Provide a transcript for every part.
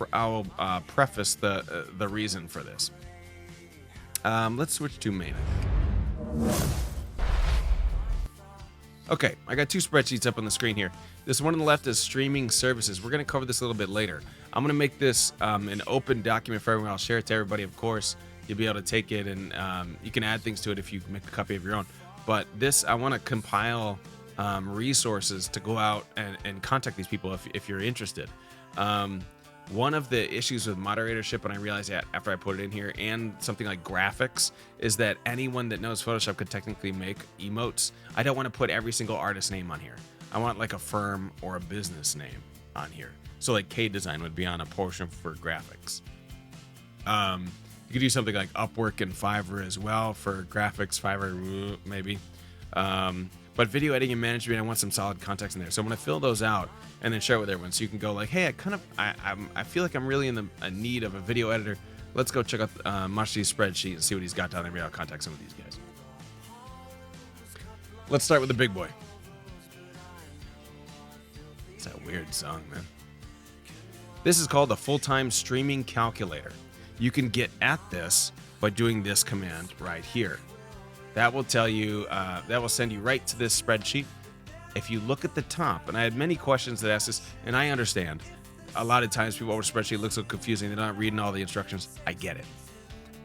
preface the reason for this. Let's switch to main. Okay, I got two spreadsheets up on the screen here. This one on the left is streaming services. We're going to cover this a little bit later. I'm going to make this an open document for everyone. I'll share it to everybody, of course. You'll be able to take it, and you can add things to it if you make a copy of your own. But this, I want to compile resources to go out and contact these people if you're interested. One of the issues with moderatorship, and I realized that after I put it in here, and something like graphics, is that anyone that knows Photoshop could technically make emotes. I don't want to put every single artist name on here. I want like a firm or a business name on here. So like K-Design would be on a portion for graphics. You could do something like Upwork and Fiverr as well for graphics. Fiverr, maybe. But video editing and management, I want some solid context in there. So I'm going to fill those out and then share it with everyone. So you can go like, hey, I feel like I'm really in a need of a video editor. Let's go check out Mosh's spreadsheet and see what he's got down there. Maybe I'll contact some of these guys. Let's start with the big boy. It's that weird song, man. This is called the full-time streaming calculator. You can get at this by doing this command right here. That will tell you, that will send you right to this spreadsheet. If you look at the top, and I had many questions that asked this, and I understand. A lot of times people over spreadsheet looks so confusing. They're not reading all the instructions. I get it.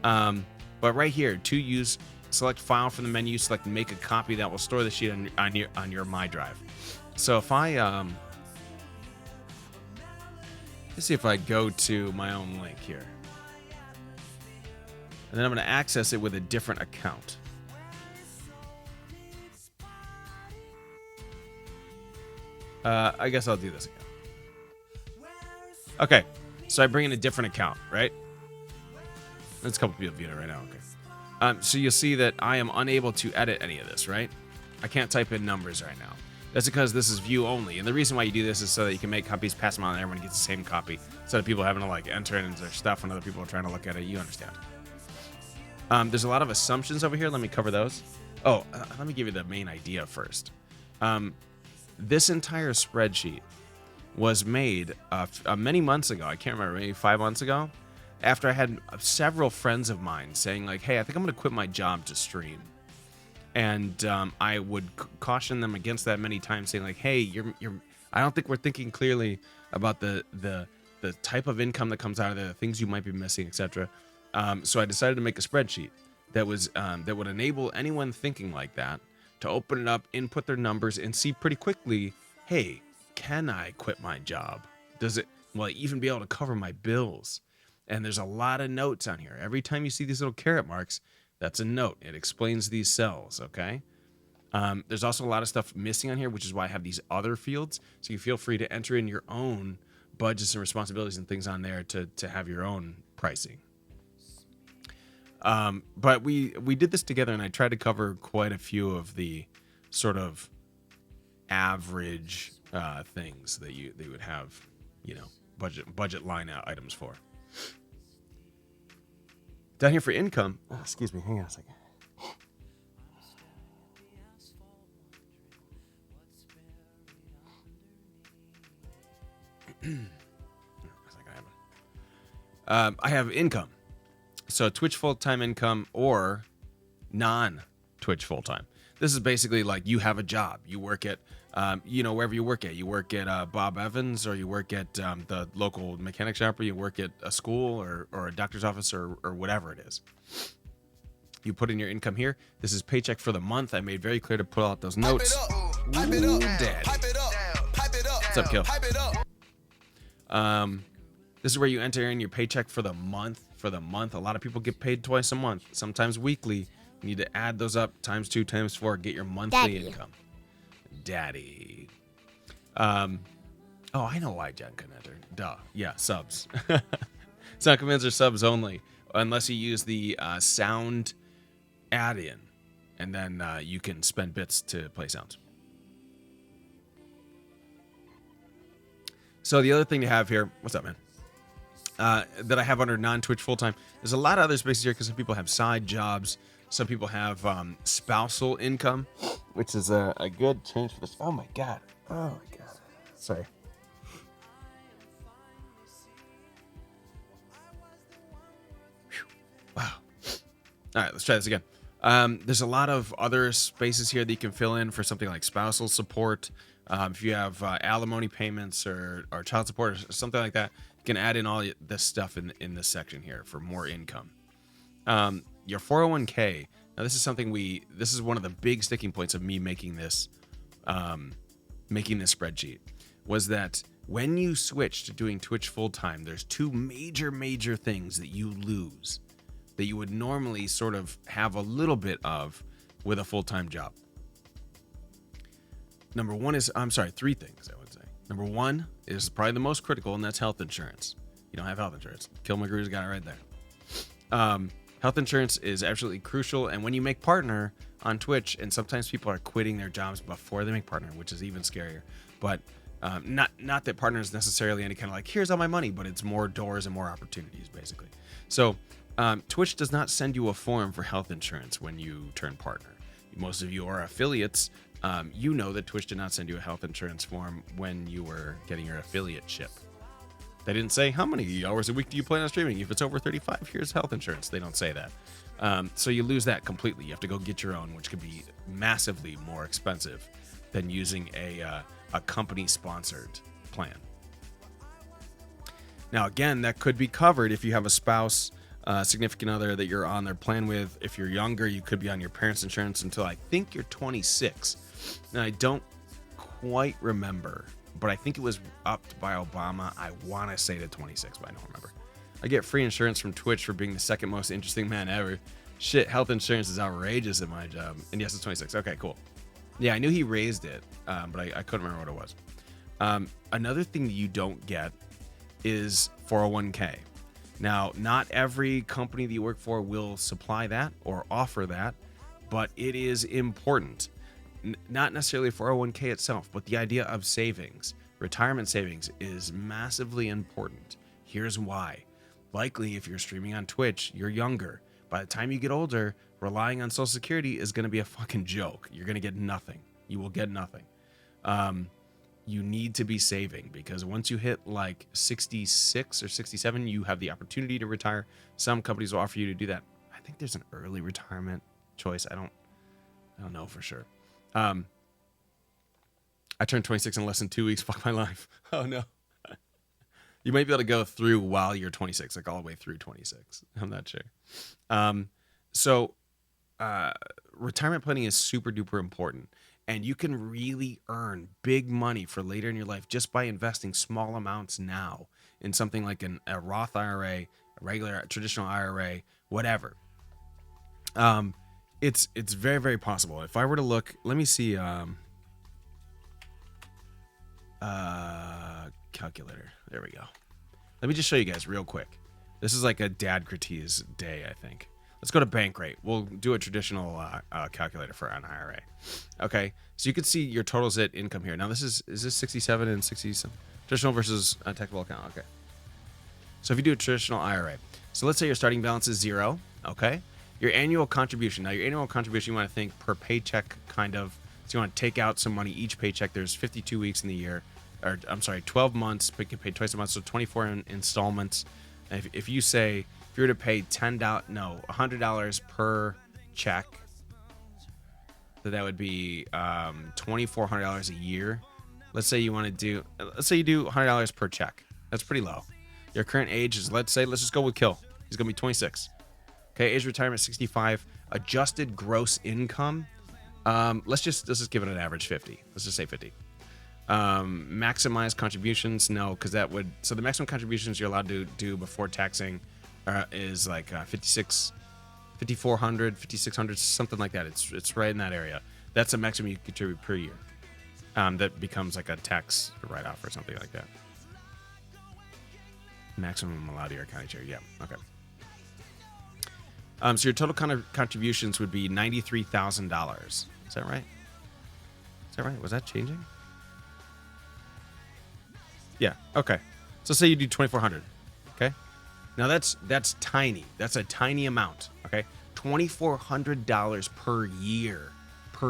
But right here, to use, select file from the menu, select make a copy that will store the sheet on your My Drive. So if I, let's see if I go to my own link here. And then I'm going to access it with a different account. I guess I'll do this again. Okay, so I bring in a different account, right? There's a couple people viewing it right now, okay. So you'll see that I am unable to edit any of this, right? I can't type in numbers right now. That's because this is view only. And the reason why you do this is so that you can make copies, pass them on, and everyone gets the same copy. Instead of people having to like enter in their stuff when other people are trying to look at it. You understand. There's a lot of assumptions over here. Let me cover those. Oh, let me give you the main idea first. This entire spreadsheet was made many months ago. I can't remember, maybe 5 months ago, after I had several friends of mine saying like, hey, I think I'm going to quit my job to stream. And I would caution them against that many times, saying like, hey, I don't think we're thinking clearly about the type of income that comes out of there, the things you might be missing, etc. So I decided to make a spreadsheet that was that would enable anyone thinking like that to open it up, input their numbers, and see pretty quickly, hey, can I quit my job? Will I even be able to cover my bills? And there's a lot of notes on here. Every time you see these little caret marks, that's a note. It explains these cells, okay? There's also a lot of stuff missing on here, which is why I have these other fields. So you feel free to enter in your own budgets and responsibilities and things on there to have your own pricing. But we did this together, and I tried to cover quite a few of the sort of average things that they would have, you know, budget line items for. Down here for income, excuse me, hang on a second. I have income. So Twitch full-time income or non-Twitch full-time. This is basically like you have a job. You work at, wherever you work at. You work at Bob Evans, or you work at the local mechanic shop, or you work at a school or a doctor's office or whatever it is. You put in your income here. This is paycheck for the month. I made very clear to pull out those notes. Ooh, daddy. What's up, Kill? This is where you enter in your paycheck for the month. A lot of people get paid twice a month, sometimes weekly. You need to add those up times 2 times 4, get your monthly income. Daddy. Oh, I know why Jen couldn't enter. Duh. Yeah, subs. Sound commands are subs only, unless you use the sound add-in, and then you can spend bits to play sounds. So the other thing to have here, what's up, man? That I have under non-Twitch full-time. There's a lot of other spaces here because some people have side jobs. Some people have spousal income, which is a good change for this. Oh my god. Sorry. All right, let's try this again. There's a lot of other spaces here that you can fill in for something like spousal support. If you have alimony payments or child support or something like that, you can add in all this stuff in this section here for more income. Your 401k. Now, this is something this is one of the big sticking points of me making this spreadsheet, was that when you switch to doing Twitch full time, there's two major things that you lose that you would normally sort of have a little bit of with a full-time job. Number one is, three things I would say. Number one is probably the most critical, and that's health insurance. You don't have health insurance. Kilmagrew's got it right there. Health insurance is absolutely crucial, and when you make partner on Twitch, and sometimes people are quitting their jobs before they make partner, which is even scarier. But not that partner is necessarily any kind of like, here's all my money, but it's more doors and more opportunities, basically. So Twitch does not send you a form for health insurance when you turn partner. Most of you are affiliates. You know that Twitch did not send you a health insurance form when you were getting your affiliateship. They didn't say, how many hours a week do you plan on streaming? If it's over 35, here's health insurance. They don't say that. So you lose that completely. You have to go get your own, which could be massively more expensive than using a company-sponsored plan. Now, again, that could be covered if you have a spouse, significant other that you're on their plan with. If you're younger, you could be on your parents' insurance until I think you're 26. Now, I don't quite remember, but I think it was upped by Obama. I want to say to 26, but I don't remember. I get free insurance from Twitch for being the second most interesting man ever. Shit, health insurance is outrageous at my job. And yes, it's 26. Okay, cool. Yeah, I knew he raised it, but I couldn't remember what it was. Another thing that you don't get is 401k. Now, not every company that you work for will supply that or offer that, but it is important. Not necessarily 401k itself, but the idea of savings, retirement savings, is massively important. Here's why. Likely, if you're streaming on Twitch, you're younger. By the time you get older, relying on Social Security is going to be a fucking joke. You're going to get nothing. You will get nothing. You need to be saving, because once you hit like 66 or 67, you have the opportunity to retire. Some companies will offer you to do that. I think there's an early retirement choice. I don't know for sure. I turned 26 in less than 2 weeks. Fuck my life. Oh no. You might be able to go through while you're 26, like all the way through 26. I'm not sure. So retirement planning is super duper important. And you can really earn big money for later in your life just by investing small amounts now in something like a Roth IRA, a regular traditional IRA, whatever. It's very, very possible. If I were to look, let me see, calculator. There we go. Let me just show you guys real quick. This is like a dad critique day, I think. Let's go to Bankrate. We'll do a traditional calculator for an IRA. Okay, so you can see your totals at income here. Now this is this 67 and 67? Traditional versus a taxable account. Okay. So if you do a traditional IRA, so let's say your starting balance is 0. Okay. Your annual contribution. Now your annual contribution, you want to think per paycheck, kind of. So you want to take out some money each paycheck. There's 52 weeks in the year, or I'm sorry, 12 months. But you can pay twice a month, so 24 installments. And if you say, if you were to pay $100 per check, that would be $2,400 a year. Let's say you do $100 per check. That's pretty low. Your current age is, let's just go with Kill. He's gonna be 26. Okay, age of retirement 65. Adjusted gross income. Let's just give it an average 50. Let's just say 50. Maximize contributions, no, because that would, so the maximum contributions you're allowed to do before taxing is like 5,400, 5,600, something like that. It's right in that area. That's the maximum you contribute per year. That becomes like a tax write-off or something like that. Maximum allowed to your county chair. Yeah. Okay. So your total contributions would be $93,000. Is that right? Was that changing? Yeah. Okay. So say you do 2,400. Okay. Now that's tiny. That's a tiny amount. Okay. $2,400 per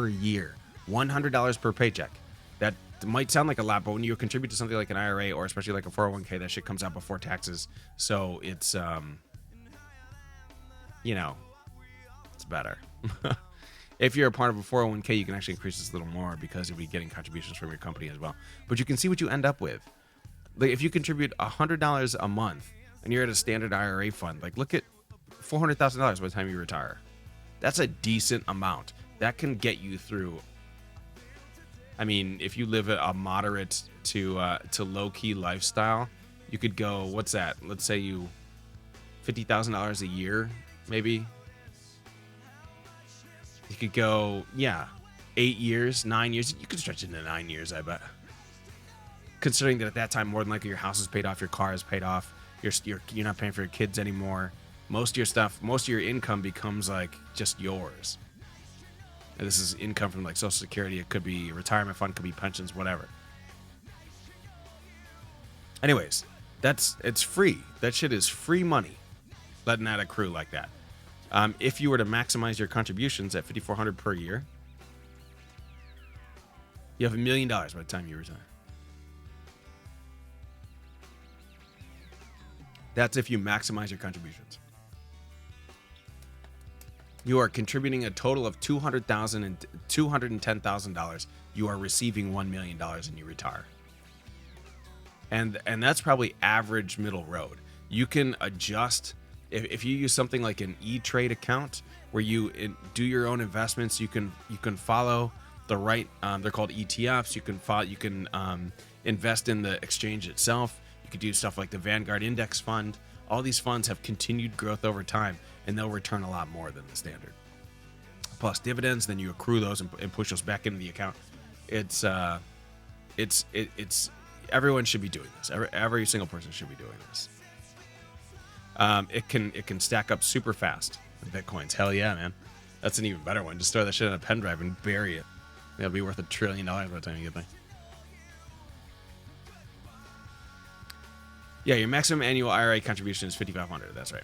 year. $100 per paycheck. That might sound like a lot, but when you contribute to something like an IRA or especially like a 401k, that shit comes out before taxes. So it's that's better. If you're a part of a 401k, you can actually increase this a little more because you'll be getting contributions from your company as well. But you can see what you end up with. Like if you contribute $100 a month and you're at a standard IRA fund, like look at $400,000 by the time you retire. That's a decent amount. That can get you through. I mean, if you live a moderate to low key lifestyle, you could go. What's that? Let's say you $50,000 a year, maybe. You could go, 8 years, 9 years. You could stretch it into 9 years, I bet. Considering that at that time, more than likely, your house is paid off, your car is paid off, you're not paying for your kids anymore. Most of your stuff, most of your income becomes like just yours. And this is income from like Social Security. It could be a retirement fund, could be pensions, whatever. Anyways, it's free. That shit is free money. Letting that accrue like that. If you were to maximize your contributions at $5,400 per year, you have $1 million by the time you retire. That's if you maximize your contributions. You are contributing a total of $200,000 and $210,000. You are receiving $1 million and you retire. And that's probably average middle road. You can adjust if you use something like an E-Trade account where you do your own investments. You can follow the right. They're called ETFs. You can invest in the exchange itself. You could do stuff like the Vanguard Index Fund. All these funds have continued growth over time, and they'll return a lot more than the standard. Plus dividends, then you accrue those and push those back into the account. It's everyone should be doing this. Every single person should be doing this. It can stack up super fast. Bitcoins, hell yeah, man. That's an even better one. Just throw that shit in a pen drive and bury it. It'll be worth $1 trillion by the time you get there. Yeah, your maximum annual IRA contribution is $5,500. That's right.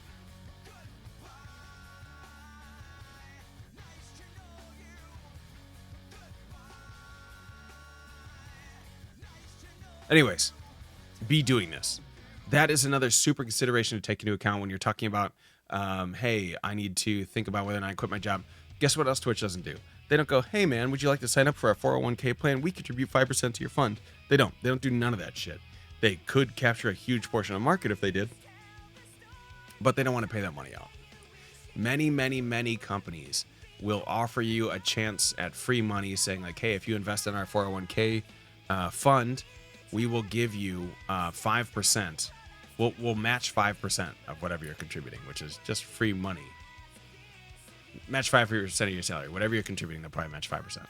Anyways, be doing this. That is another super consideration to take into account when you're talking about, hey, I need to think about whether or not I quit my job. Guess what else Twitch doesn't do? They don't go, hey, man, would you like to sign up for our 401k plan? We contribute 5% to your fund. They don't. They don't do none of that shit. They could capture a huge portion of the market if they did, but they don't want to pay that money out. Many, many, many companies will offer you a chance at free money saying like, hey, if you invest in our 401k fund, we will give you 5%. We'll match 5% of whatever you're contributing, which is just free money. Match 5% of your salary. Whatever you're contributing, they'll probably match 5%.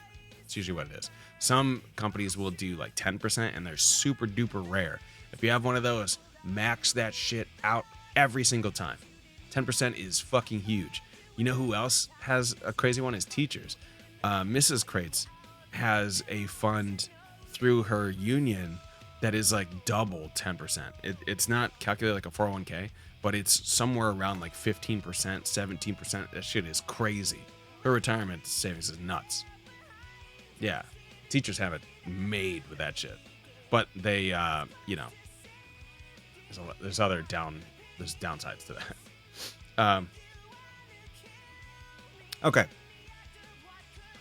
It's usually what it is. Some companies will do like 10%, and they're super duper rare. If you have one of those, max that shit out every single time. 10% is fucking huge. You know who else has a crazy one? Is teachers. Mrs. Crates has a fund through her union that is like double 10%. It's not calculated like a 401k, but it's somewhere around like 15%, 17%. That shit is crazy. Her retirement savings is nuts. Yeah, teachers have it made with that shit, but they, there's downsides to that. Okay,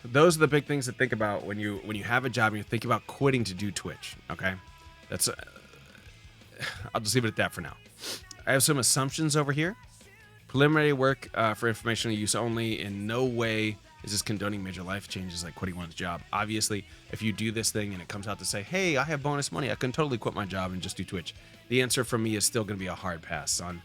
those are the big things to think about when you have a job and you think about quitting to do Twitch. Okay, that's I'll just leave it at that for now. I have some assumptions over here. Preliminary work for informational use only. In no way is this condoning major life changes like quitting one's job. Obviously, if you do this thing and it comes out to say, hey, I have bonus money, I can totally quit my job and just do Twitch. The answer from me is still going to be a hard pass, son.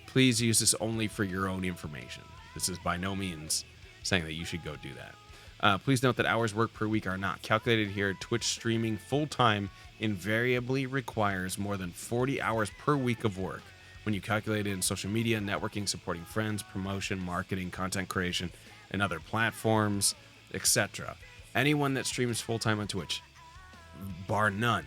Please use this only for your own information. This is by no means saying that you should go do that. Please note that hours worked per week are not calculated here. Twitch streaming full-time invariably requires more than 40 hours per week of work when you calculate it in social media, networking, supporting friends, promotion, marketing, content creation, and other platforms, etc. Anyone that streams full-time on Twitch, bar none,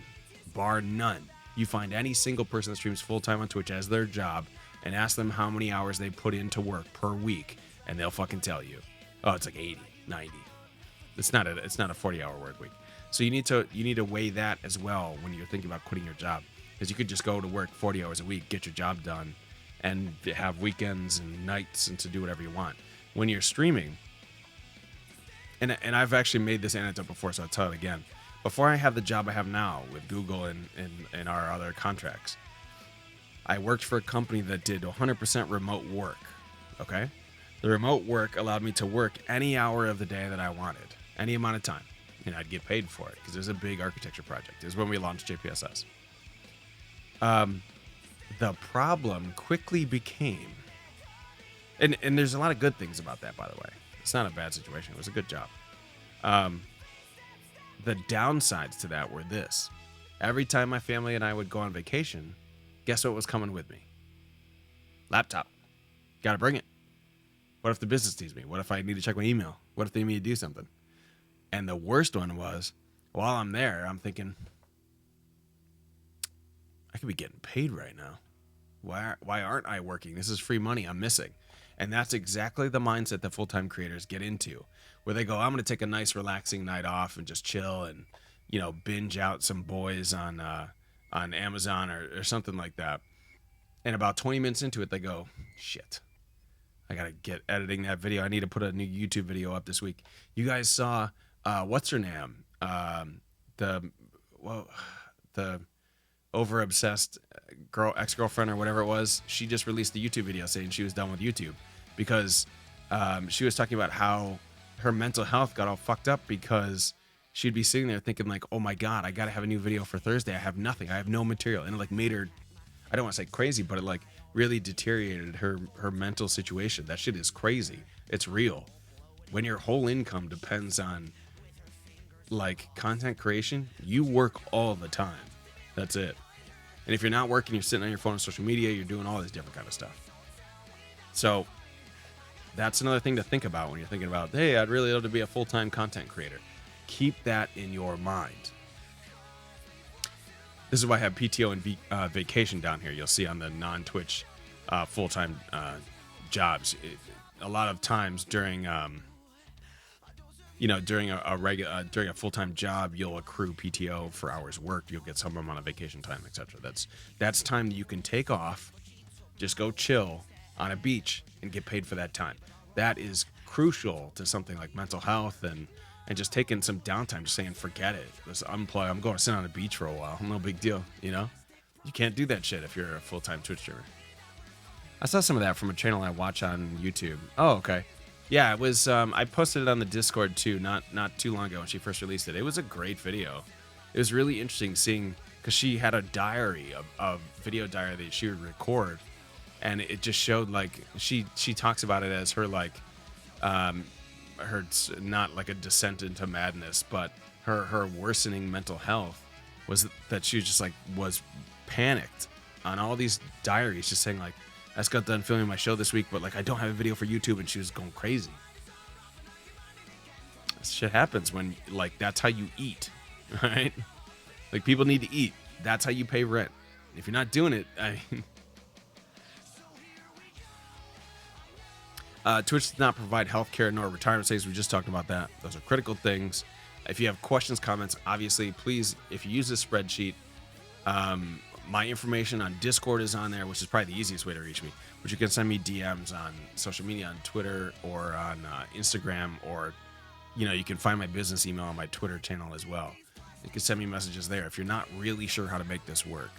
you find any single person that streams full-time on Twitch as their job and ask them how many hours they put into work per week, and they'll fucking tell you, oh, it's like 80, 90. It's not a 40-hour work week. So you need to weigh that as well when you're thinking about quitting your job. Because you could just go to work 40 hours a week, get your job done, and have weekends and nights and to do whatever you want. when you're streaming, and I've actually made this anecdote before, so I'll tell it again. Before I have the job I have now with Google and our other contracts, I worked for a company that did 100% remote work. Okay? The remote work allowed me to work any hour of the day that I wanted, any amount of time, and I'd get paid for it because it was a big architecture project. It was when we launched JPSS. The problem quickly became, and there's a lot of good things about that, by the way. It's not a bad situation. It was a good job. The downsides to that were this. Every time my family and I would go on vacation, guess what was coming with me? Laptop. Got to bring it. What if the business needs me? What if I need to check my email? What if they need me to do something? And the worst one was, while I'm there, I'm thinking, I could be getting paid right now. Why aren't I working? This is free money I'm missing. And that's exactly the mindset that full-time creators get into, where they go, I'm going to take a nice relaxing night off and just chill and, binge out some boys on Amazon or something like that. And about 20 minutes into it, they go, shit, I got to get editing that video. I need to put a new YouTube video up this week. You guys saw, what's her name? The over-obsessed ex-girlfriend or whatever it was. She just released a YouTube video saying she was done with YouTube because she was talking about how her mental health got all fucked up because she'd be sitting there thinking like, oh my God, I got to have a new video for Thursday. I have nothing. I have no material. And it like made her, I don't want to say crazy, but it like really deteriorated her mental situation. That shit is crazy. It's real. When your whole income depends on like content creation, you work all the time. That's it. And if you're not working, you're sitting on your phone on social media, you're doing all this different kind of stuff. So that's another thing to think about when you're thinking about, hey, I'd really love to be a full-time content creator. Keep that in your mind. This is why I have PTO and vacation down here. You'll see on the non-Twitch full-time jobs. A lot of times during during a full-time job, you'll accrue PTO for hours worked. You'll get some amount of vacation time, etc. That's time that you can take off, just go chill on a beach and get paid for that time. That is crucial to something like mental health and just taking some downtime, just saying, forget it. Let's unplug. I'm going to sit on a beach for a while. No big deal, You can't do that shit if you're a full-time Twitch streamer. I saw some of that from a channel I watch on YouTube. Oh, okay. Yeah, it was. I posted it on the Discord too, not too long ago when she first released it. It was a great video. It was really interesting seeing, because she had a diary, a video diary that she would record, and it just showed like she talks about it as her like, her not like a descent into madness, but her worsening mental health was that she was panicked on all these diaries, just saying like, I just got done filming my show this week, but like I don't have a video for YouTube, and she was going crazy. This shit happens when like that's how you eat, right? Like people need to eat. That's how you pay rent. If you're not doing it, Twitch does not provide healthcare nor retirement savings. We just talked about that. Those are critical things. If you have questions, comments, obviously, please, if you use this spreadsheet, my information on Discord is on there, which is probably the easiest way to reach me. But you can send me DMs on social media, on Twitter or on Instagram, or you can find my business email on my Twitter channel as well. You can send me messages there if you're not really sure how to make this work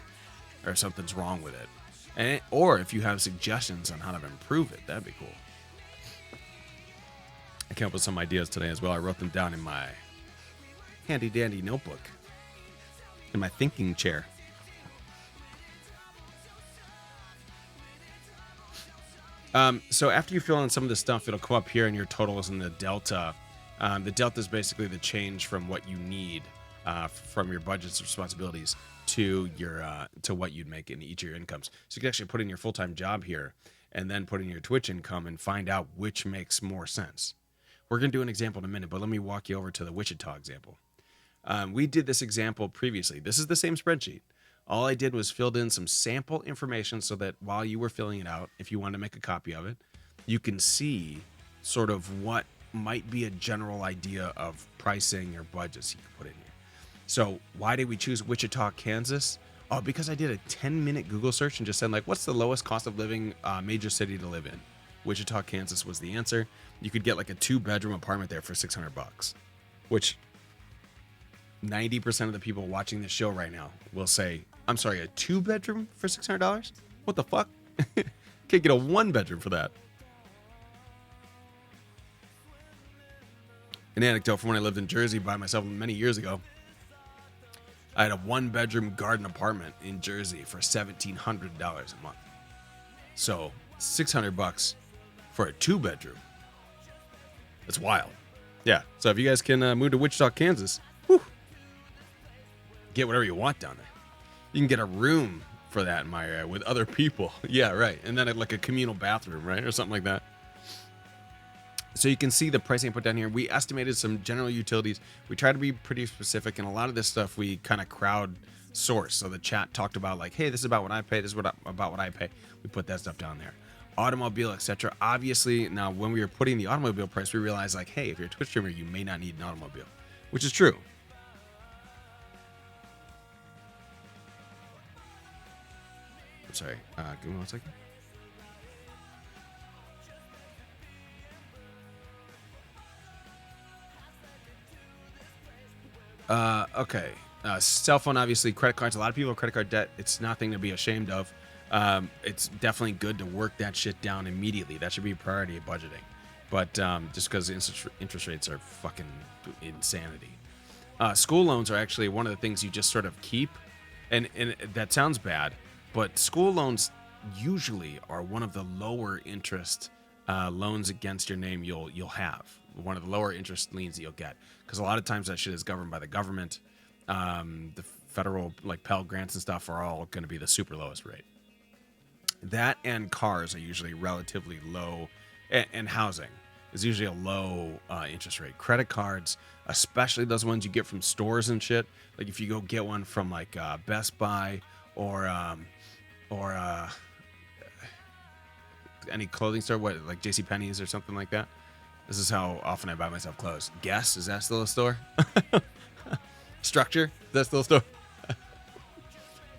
or something's wrong with it, or if you have suggestions on how to improve it, that'd be cool. I came up with some ideas today as well. I wrote them down in my handy dandy notebook in my thinking chair. So after you fill in some of the stuff, it'll come up here in your totals and the delta. The delta is basically the change from what you need from your budgets and responsibilities to your to what you'd make in each of your incomes. So you can actually put in your full-time job here and then put in your Twitch income and find out which makes more sense. We're going to do an example in a minute, but let me walk you over to the Wichita example. We did this example previously. This is the same spreadsheet. All I did was filled in some sample information so that while you were filling it out, if you want to make a copy of it, you can see sort of what might be a general idea of pricing or budgets you can put in here. So why did we choose Wichita, Kansas? Oh, because I did a 10-minute Google search and just said, like, what's the lowest cost of living major city to live in? Wichita, Kansas was the answer. You could get like a 2-bedroom apartment there for $600, which 90% of the people watching this show right now will say, I'm sorry, a 2-bedroom for $600? What the fuck? Can't get a 1-bedroom for that. An anecdote from when I lived in Jersey by myself many years ago. I had a 1-bedroom garden apartment in Jersey for $1,700 a month. So $600 for a 2-bedroom. That's wild. Yeah. So if you guys can move to Wichita, Kansas, whew, get whatever you want down there. You can get a room for that in my area with other people. Yeah, right. And then like a communal bathroom, right? Or something like that. So you can see the pricing I put down here. We estimated some general utilities. We try to be pretty specific, and a lot of this stuff we kind of crowd source. So the chat talked about like, hey, this is about what I pay. This is about what I pay. We put that stuff down there. Automobile, etc. Obviously, now when we were putting the automobile price, we realized like, hey, if you're a Twitch streamer, you may not need an automobile, which is true. I'm sorry. Give me 1 second. Okay. Cell phone, obviously, credit cards. A lot of people have credit card debt. It's nothing to be ashamed of. It's definitely good to work that shit down immediately. That should be a priority of budgeting. But just because interest rates are fucking insanity. School loans are actually one of the things you just sort of keep. And that sounds bad, but school loans usually are one of the lower interest loans against your name you'll have. One of the lower interest liens you'll get, because a lot of times that shit is governed by the government. The federal like Pell grants and stuff are all going to be the super lowest rate. That and cars are usually relatively low, and housing is usually a low interest rate. Credit cards, especially those ones you get from stores and shit, like if you go get one from like Best Buy or any clothing store, what like JCPenney's or something like that. This is how often I buy myself clothes. Guess, is that still a store? Structure, is that still a store?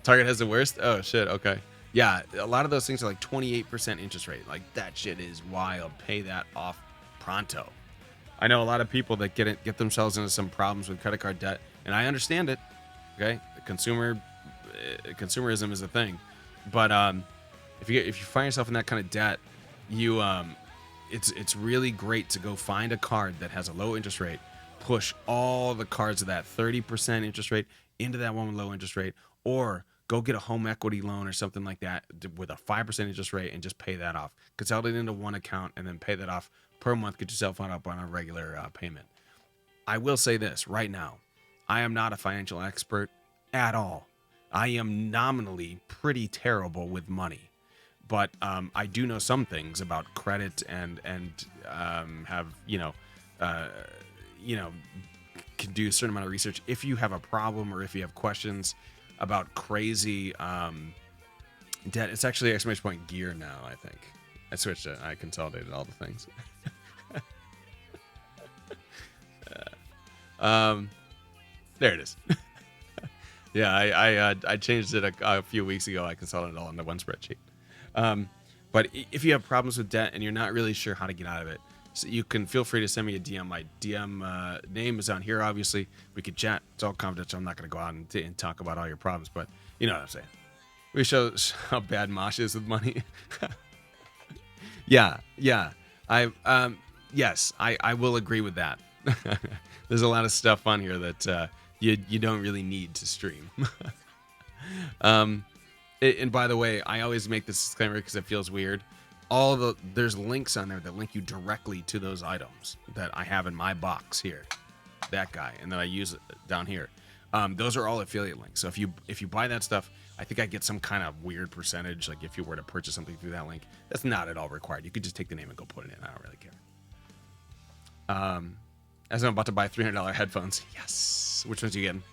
Target has the worst? Oh, shit, okay. Yeah, a lot of those things are like 28% interest rate. Like, that shit is wild. Pay that off pronto. I know a lot of people that get themselves into some problems with credit card debt, and I understand it, okay? Consumerism is a thing. But if you find yourself in that kind of debt, you... It's really great to go find a card that has a low interest rate, push all the cards of that 30% interest rate into that one with low interest rate, or go get a home equity loan or something like that with a 5% interest rate and just pay that off. Consolidate it into one account and then pay that off per month. Get yourself up on a regular payment. I will say this right now. I am not a financial expert at all. I am nominally pretty terrible with money. But I do know some things about credit and have can do a certain amount of research. If you have a problem or if you have questions about crazy debt, it's actually exclamation point gear now. I think I switched it. I consolidated all the things. There it is. Yeah, I changed it a few weeks ago. I consolidated it all into one spreadsheet. But if you have problems with debt and you're not really sure how to get out of it, so you can feel free to send me a DM. My DM name is on here, obviously. We could chat. It's all confidential. I'm not going to go out and talk about all your problems, but you know what I'm saying. We show how bad Mosh is with money. Yeah. Yes, I will agree with that. There's a lot of stuff on here that you don't really need to stream. And by the way, I always make this disclaimer because it feels weird. There's links on there that link you directly to those items that I have in my box here, that guy, and then I use it down here. Those are all affiliate links. So if you buy that stuff, I think I get some kind of weird percentage. Like if you were to purchase something through that link, that's not at all required. You could just take the name and go put it in. I don't really care. As I'm about to buy $300 headphones. Yes. Which ones are you getting?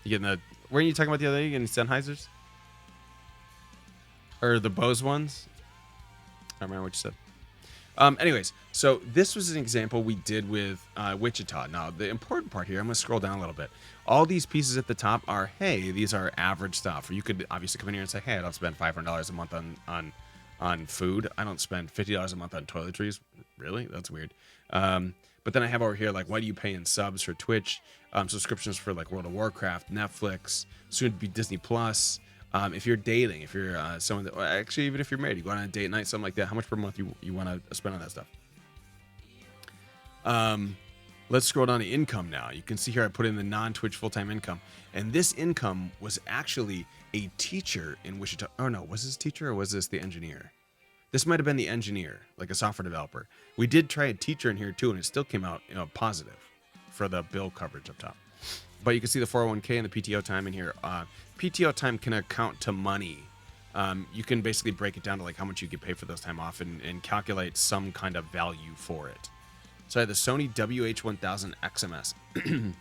You getting the? Weren't you talking about the other day? You getting Sennheisers? Or the Bose ones? I don't remember what you said. Anyways, so this was an example we did with Wichita. Now, the important part here, I'm going to scroll down a little bit. All these pieces at the top are, hey, these are average stuff. Or you could obviously come in here and say, hey, I don't spend $500 a month on food. I don't spend $50 a month on toiletries. Really? That's weird. But then I have over here, like, why do you pay in subs for Twitch? Subscriptions for, like, World of Warcraft, Netflix, soon to be Disney Plus. If you're dating, if you're someone that, actually, even if you're married, you go on a date night, something like that, how much per month you want to spend on that stuff? Let's scroll down to income now. You can see here I put in the non-Twitch full-time income. And this income was actually a teacher in Wichita. Oh, no. Was this a teacher or was this the engineer? This might have been the engineer, like a software developer. We did try a teacher in here, too, and it still came out positive for the bill coverage up top. But you can see the 401k and the PTO time in here. PTO time can account to money. You can basically break it down to like how much you get paid for those time off and calculate some kind of value for it. So I had the Sony WH-1000 XMS. You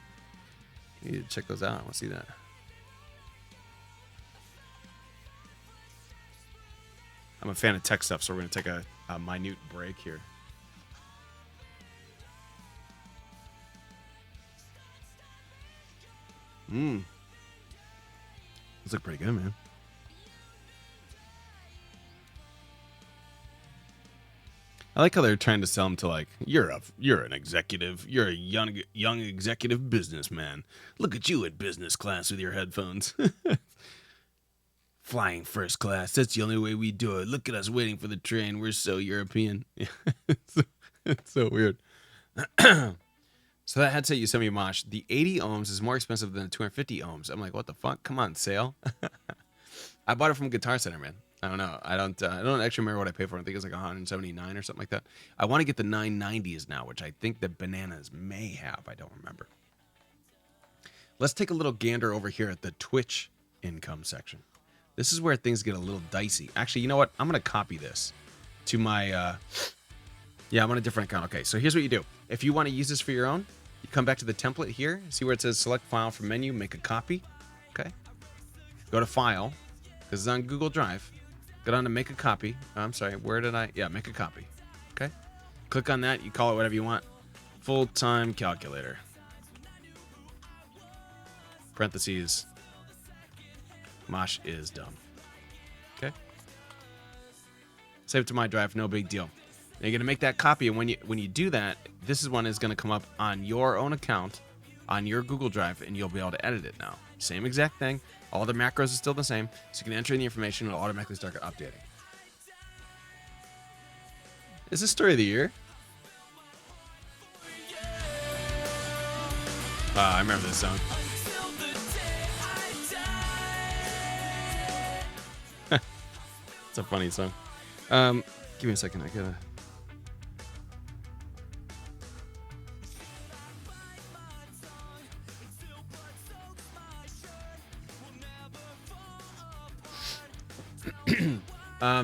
need to check those out. I want to see that. I'm a fan of tech stuff, so we're going to take a minute break here. Those look pretty good, man. I like how they're trying to sell them to like, you're an executive, you're a young executive businessman. Look at you in business class with your headphones. Flying first class, that's the only way we do it. Look at us waiting for the train. We're so European. It's so weird. So that headset you sent me, Mosh, the 80 ohms is more expensive than the 250 ohms. I'm like, what the fuck? Come on, sale. I bought it from Guitar Center, man. I don't know. I don't actually remember what I paid for it. I think it was like 179 or something like that. I want to get the 990s now, which I think the Bananas may have. I don't remember. Let's take a little gander over here at the Twitch income section. This is where things get a little dicey. Actually, you know what? I'm going to copy this to my... Yeah, I'm on a different account. Okay, so here's what you do. If you want to use this for your own, you come back to the template here. See where it says select file from menu, make a copy. Okay. Go to file, because it's on Google Drive. Go down to make a copy. I'm sorry, where did I? Yeah, make a copy. Okay. Click on that. You call it whatever you want. Full-time calculator. Parentheses. Mosh is dumb. Okay. Save it to my drive. No big deal. Now you're going to make that copy, and when you do that, this is one is going to come up on your own account, on your Google Drive, and you'll be able to edit it now. Same exact thing. All the macros are still the same, so you can enter in the information, and it'll automatically start updating. Is this story of the year? I remember this song. It's a funny song. Give me a second. I gotta...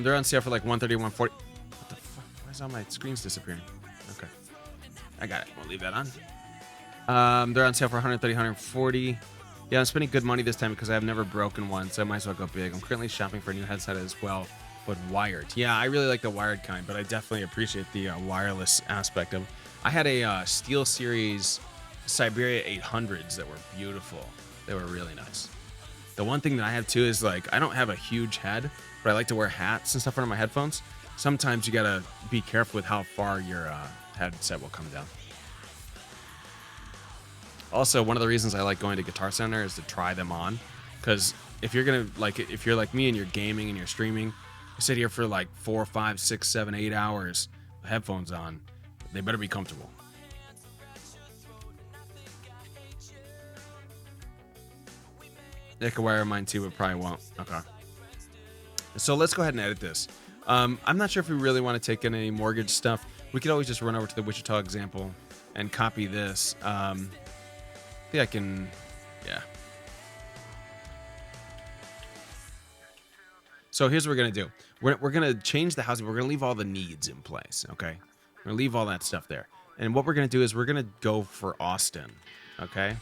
They're on sale for like $130, $140. What the fuck? Why is all my screens disappearing? Okay. I got it. We'll leave that on. They're on sale for $130, $140. Yeah, I'm spending good money this time because I have never broken one, so I might as well go big. I'm currently shopping for a new headset as well, but wired. Yeah, I really like the wired kind, but I definitely appreciate the wireless aspect of it. I had a SteelSeries Siberia 800s that were beautiful. They were really nice. The one thing that I have too is like, I don't have a huge head, but I like to wear hats and stuff under my headphones. Sometimes you gotta be careful with how far your headset will come down. Also, one of the reasons I like going to Guitar Center is to try them on, because if you're like me and you're gaming and you're streaming, you sit here for like 4, 5, 6, 7, 8 hours, with headphones on. They better be comfortable. They could wire mine too, but probably won't. Okay. So let's go ahead and edit this. I'm not sure if we really want to take in any mortgage stuff. We could always just run over to the Wichita example and copy this. I think I can, yeah. So here's what we're going to do. We're going to change the housing. We're going to leave all the needs in place, okay? We're going to leave all that stuff there. And what we're going to do is we're going to go for Austin, okay?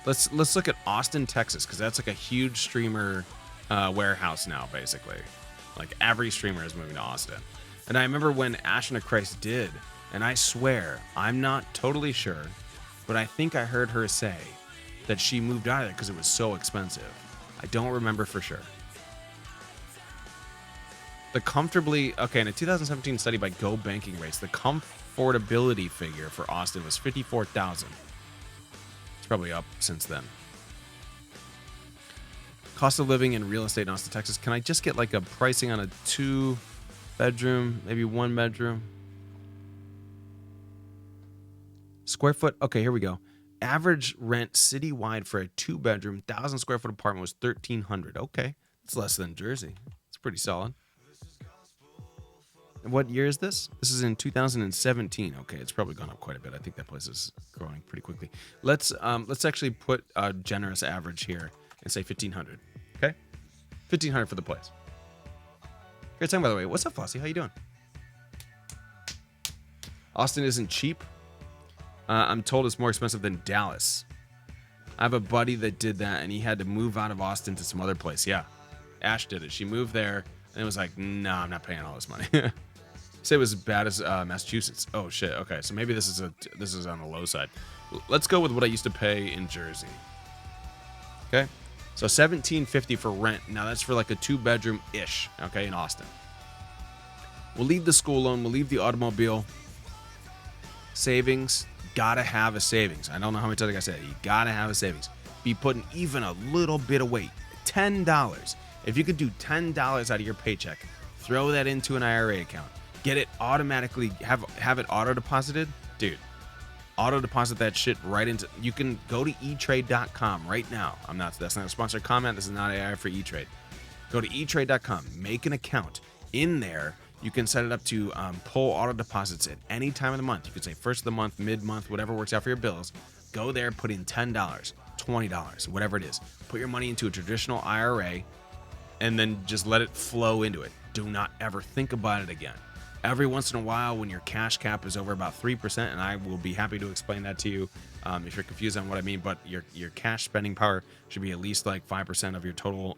Let's look at Austin, Texas, because that's like a huge streamer warehouse now, basically. Like every streamer is moving to Austin. And I remember when Ashen of Christ did, and I swear, I'm not totally sure, but I think I heard her say that she moved out of there because it was so expensive. I don't remember for sure. In a 2017 study by Go Banking Rates, the comfortability figure for Austin was 54,000. It's probably up since then. Cost of living in real estate in Austin, Texas. Can I just get like a pricing on a 2-bedroom, maybe 1-bedroom? Square foot. Okay, here we go. Average rent citywide for a 2-bedroom, 1,000 square foot apartment was $1,300. Okay, it's less than Jersey. It's pretty solid. What year is this? This is in 2017. Okay, it's probably gone up quite a bit. I think that place is growing pretty quickly. Let's actually put a generous average here and say 1,500. Okay, 1,500 for the place. Great time, by the way. What's up, Flossie? How you doing? Austin isn't cheap. I'm told it's more expensive than Dallas. I have a buddy that did that, and he had to move out of Austin to some other place. Yeah, Ash did it. She moved there, and it was like, no, I'm not paying all this money. Say it was as bad as Massachusetts. Oh shit. Okay, so maybe this is on the low side. Let's go with what I used to pay in Jersey. Okay, so $1,750 for rent. Now that's for like a 2-bedroom ish. Okay, in Austin. We'll leave the school loan. We'll leave the automobile. Savings. Gotta have a savings. I don't know how many times I said it. You gotta have a savings. Be putting even a little bit of weight. $10. If you could do $10 out of your paycheck, throw that into an IRA account. Get it automatically, have it auto deposited, dude. Auto deposit that shit right into. You can go to etrade.com right now. That's not a sponsored comment. This is not AI for eTrade. Go to etrade.com. Make an account. In there, you can set it up to pull auto deposits at any time of the month. You could say first of the month, mid-month, whatever works out for your bills. Go there, put in $10, $20, whatever it is. Put your money into a traditional IRA, and then just let it flow into it. Do not ever think about it again. Every once in a while, when your cash cap is over about 3%, and I will be happy to explain that to you if you're confused on what I mean, but your cash spending power should be at least like 5% of your total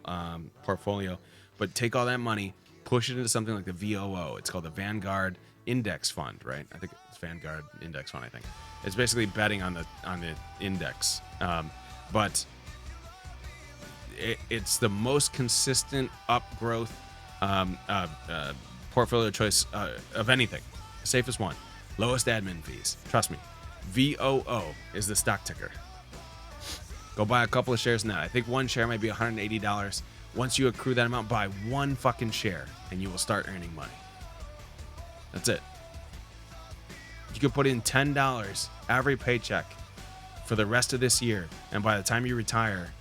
portfolio. But take all that money, push it into something like the VOO. It's called the Vanguard Index Fund, right? I think it's Vanguard Index Fund, I think. It's basically betting on the index. But it's the most consistent upgrowth portfolio choice of anything. Safest one. Lowest admin fees. Trust me. VOO is the stock ticker. Go buy a couple of shares in that. I think one share might be $180. Once you accrue that amount, buy one fucking share and you will start earning money. That's it. You could put in $10 every paycheck for the rest of this year, and by the time you retire,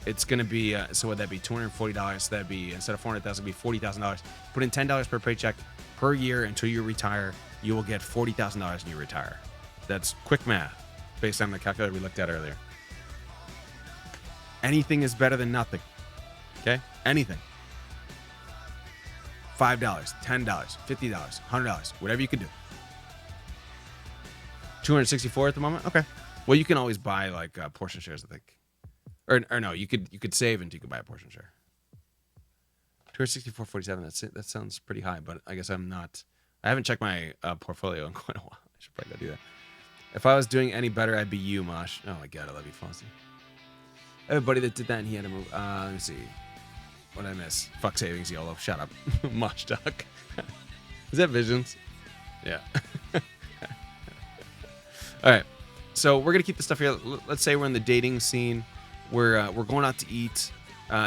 it's going to be, so would that be $240? That'd be, instead of $400,000, it'd be $40,000. Put in $10 per paycheck per year until you retire. You will get $40,000 when you retire. That's quick math based on the calculator we looked at earlier. Anything is better than nothing. Okay? Anything. $5, $10, $50, $100, whatever you can do. 264 at the moment? Okay. Well, you can always buy like portion shares, I think. Or no, you could save until you could buy a portion share. 264.47. That's it. That sounds pretty high, but I guess I haven't checked my portfolio in quite a while. I should probably go do that. If I was doing any better, I'd be you, Mosh. Oh my god, I love you, Fonzie. I have a buddy that did that and he had to move. Let me see. What did I miss? Fuck savings, YOLO. Shut up. Mosh duck. Is that Visions? Yeah. All right. So we're gonna keep the stuff here. Let's say we're in the dating scene. We're going out to eat.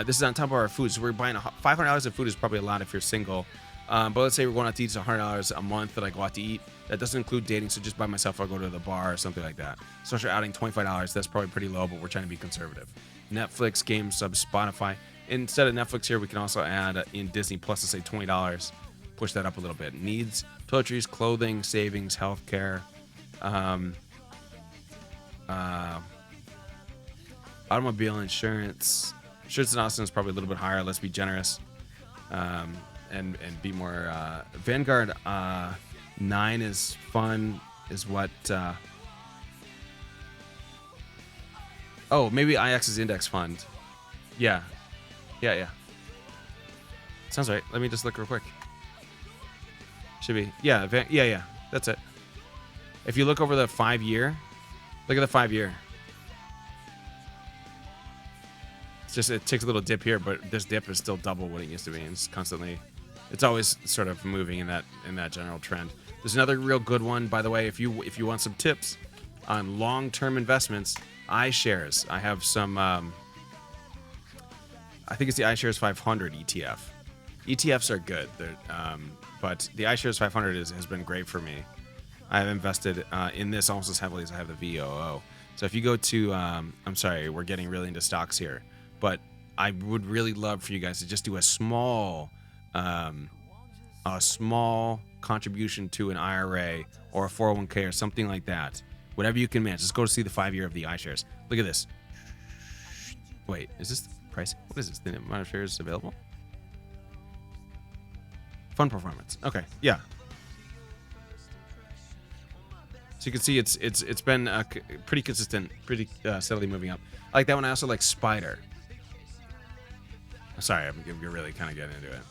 This is on top of our food. So we're buying $500 of food is probably a lot if you're single. But let's say we're going out to eat. It's $100 a month that I go out to eat. That doesn't include dating. So just by myself, I'll go to the bar or something like that. Social outing, $25. That's probably pretty low, but we're trying to be conservative. Netflix, games, subs, Spotify. Instead of Netflix here, we can also add in Disney Plus, let's say $20. Push that up a little bit. Needs, toiletries, clothing, savings, healthcare. Automobile insurance. Insurance in Austin is probably a little bit higher. Let's be generous, and be more. Vanguard 9 is fun. Is what? Oh, maybe IX's index fund. Yeah. Sounds right. Let me just look real quick. Should be. Yeah, yeah. That's it. If you look over the 5-year, look at the 5-year. It's just, it takes a little dip here, but this dip is still double what it used to be. And it's always sort of moving in that general trend. There's another real good one, by the way. If you want some tips on long-term investments, iShares. I have some. I think it's the iShares 500 ETF. ETFs are good, but the iShares 500 has been great for me. I have invested in this almost as heavily as I have the VOO. So if you go to, I'm sorry, we're getting really into stocks here, but I would really love for you guys to just do a small contribution to an IRA or a 401k or something like that. Whatever you can manage. Just go to see the 5-year of the iShares. Look at this. Wait, is this the price? What is this? The amount of shares available? Fund performance. Okay, yeah. So you can see it's been pretty consistent, pretty steadily moving up. I like that one. I also like Spider. Sorry, I'm really kind of getting into it.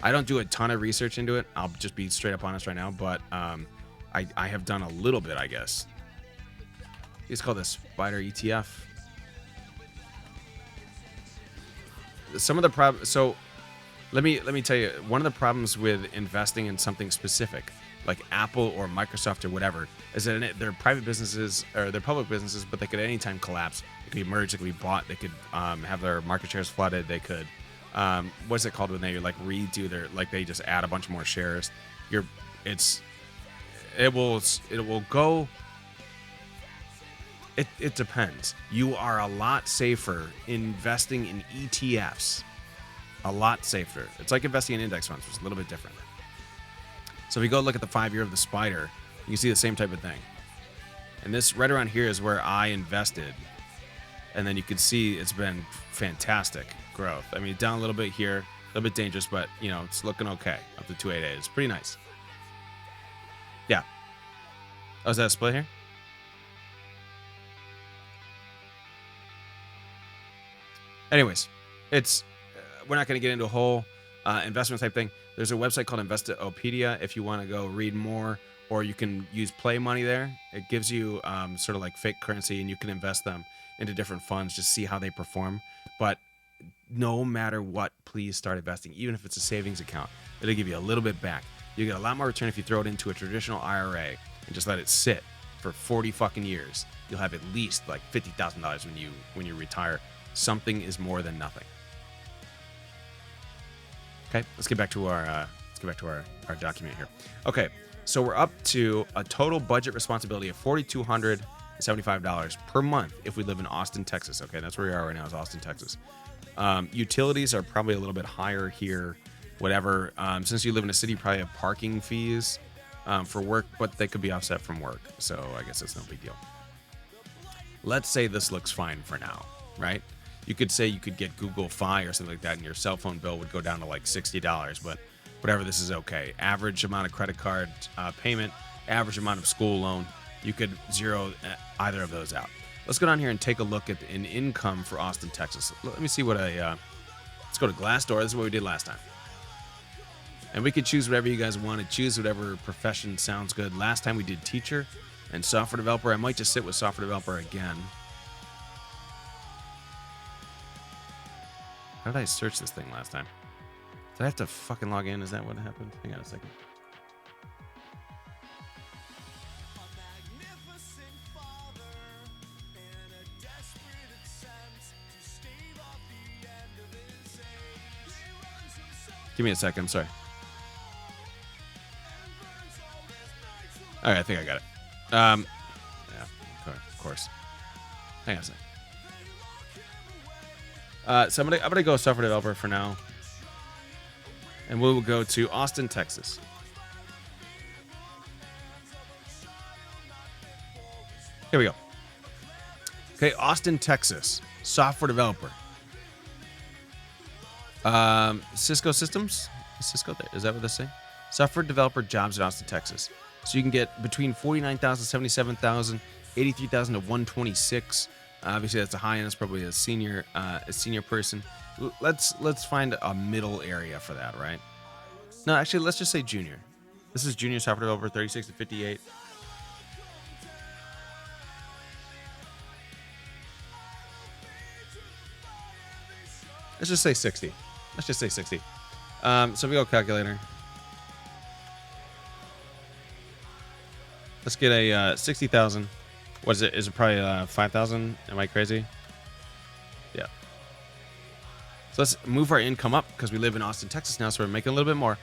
I don't do a ton of research into it. I'll just be straight up honest right now, but I have done a little bit, I guess. It's called the Spider ETF. Some of the problems. So let me tell you, one of the problems with investing in something specific, like Apple or Microsoft or whatever, is that they're private businesses or they're public businesses, but they could at any time collapse. They could be merged, they could be bought, they could have their market shares flooded, they could what's it called when they like redo their, like they just add a bunch more shares. It will go. It depends. You are a lot safer investing in ETFs. A lot safer. It's like investing in index funds, which is a little bit different. So if you go look at the 5-year of the Spider, you can see the same type of thing. And this right around here is where I invested. And then you can see it's been fantastic growth. I mean, down a little bit here, a little bit dangerous, but you know, it's looking okay up to 288. It's pretty nice. Yeah. Oh, is that a split here? Anyways, it's we're not going to get into a whole investment type thing. There's a website called Investopedia if you want to go read more, or you can use Play Money there. It gives you sort of like fake currency, and you can invest them into different funds, just see how they perform. But no matter what, please start investing, even if it's a savings account. It'll give you a little bit back. You get a lot more return if you throw it into a traditional IRA and just let it sit for 40 fucking years. You'll have at least like $50,000 when you retire. Something is more than nothing. Okay, let's get back to our document here. Okay, so we're up to a total budget responsibility of $4,275 per month if we live in Austin, Texas. Okay, that's where we are right now, is Austin, Texas. Utilities are probably a little bit higher here. Whatever. Since you live in a city, you probably have parking fees for work, but they could be offset from work. So I guess that's no big deal. Let's say this looks fine for now, right? You could say you could get Google Fi or something like that, and your cell phone bill would go down to like $60, but whatever, this is okay. Average amount of credit card payment, average amount of school loan, you could zero either of those out. Let's go down here and take a look at an income for Austin, Texas. Let me see what let's go to Glassdoor. This is what we did last time. And we could choose whatever you guys want to choose, whatever profession sounds good. Last time we did teacher and software developer. I might just sit with software developer again. How did I search this thing last time? Did I have to fucking log in? Is that what happened? Hang on a second. Give me a second. I'm sorry. All right, I think I got it. Yeah, of course. Hang on a second. So I'm gonna go software developer for now, and we will go to Austin, Texas. Here we go. Okay, Austin, Texas, software developer. Cisco Systems, Cisco there. Is that what they say? Software developer jobs in Austin, Texas. So you can get between 49,000, 77,000, 83,000 to 126. Obviously, that's a high end. It's probably a senior person. Let's find a middle area for that, right? No, actually, let's just say junior. This is junior software developer, 36 to 58. Let's just say 60. Let's just say 60. So we go calculator. Let's get a 60,000. What is it? Is it probably 5,000? Am I crazy? Yeah. So let's move our income up because we live in Austin, Texas now, so we're making a little bit more.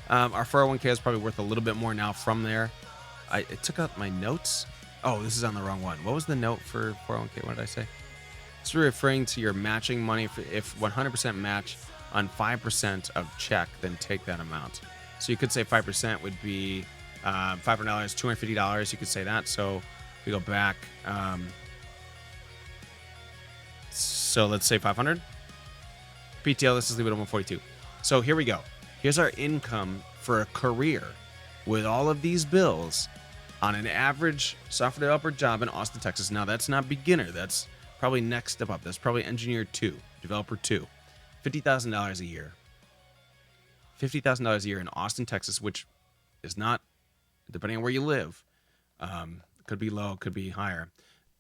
Our 401k is probably worth a little bit more now from there. I took out my notes. Oh, this is on the wrong one. What was the note for 401k? What did I say? It's referring to your matching money. If 100% match on 5% of check, then take that amount. So you could say 5% would be $500, $250. You could say that. So we go back. So let's say 500. PTO, let's just leave it at 142. So here we go. Here's our income for a career with all of these bills on an average software developer job in Austin, Texas. Now, that's not beginner. That's probably next step up. That's probably engineer 2, developer 2. $50,000 a year. $50,000 a year in Austin, Texas, which is not, depending on where you live, could be low, could be higher.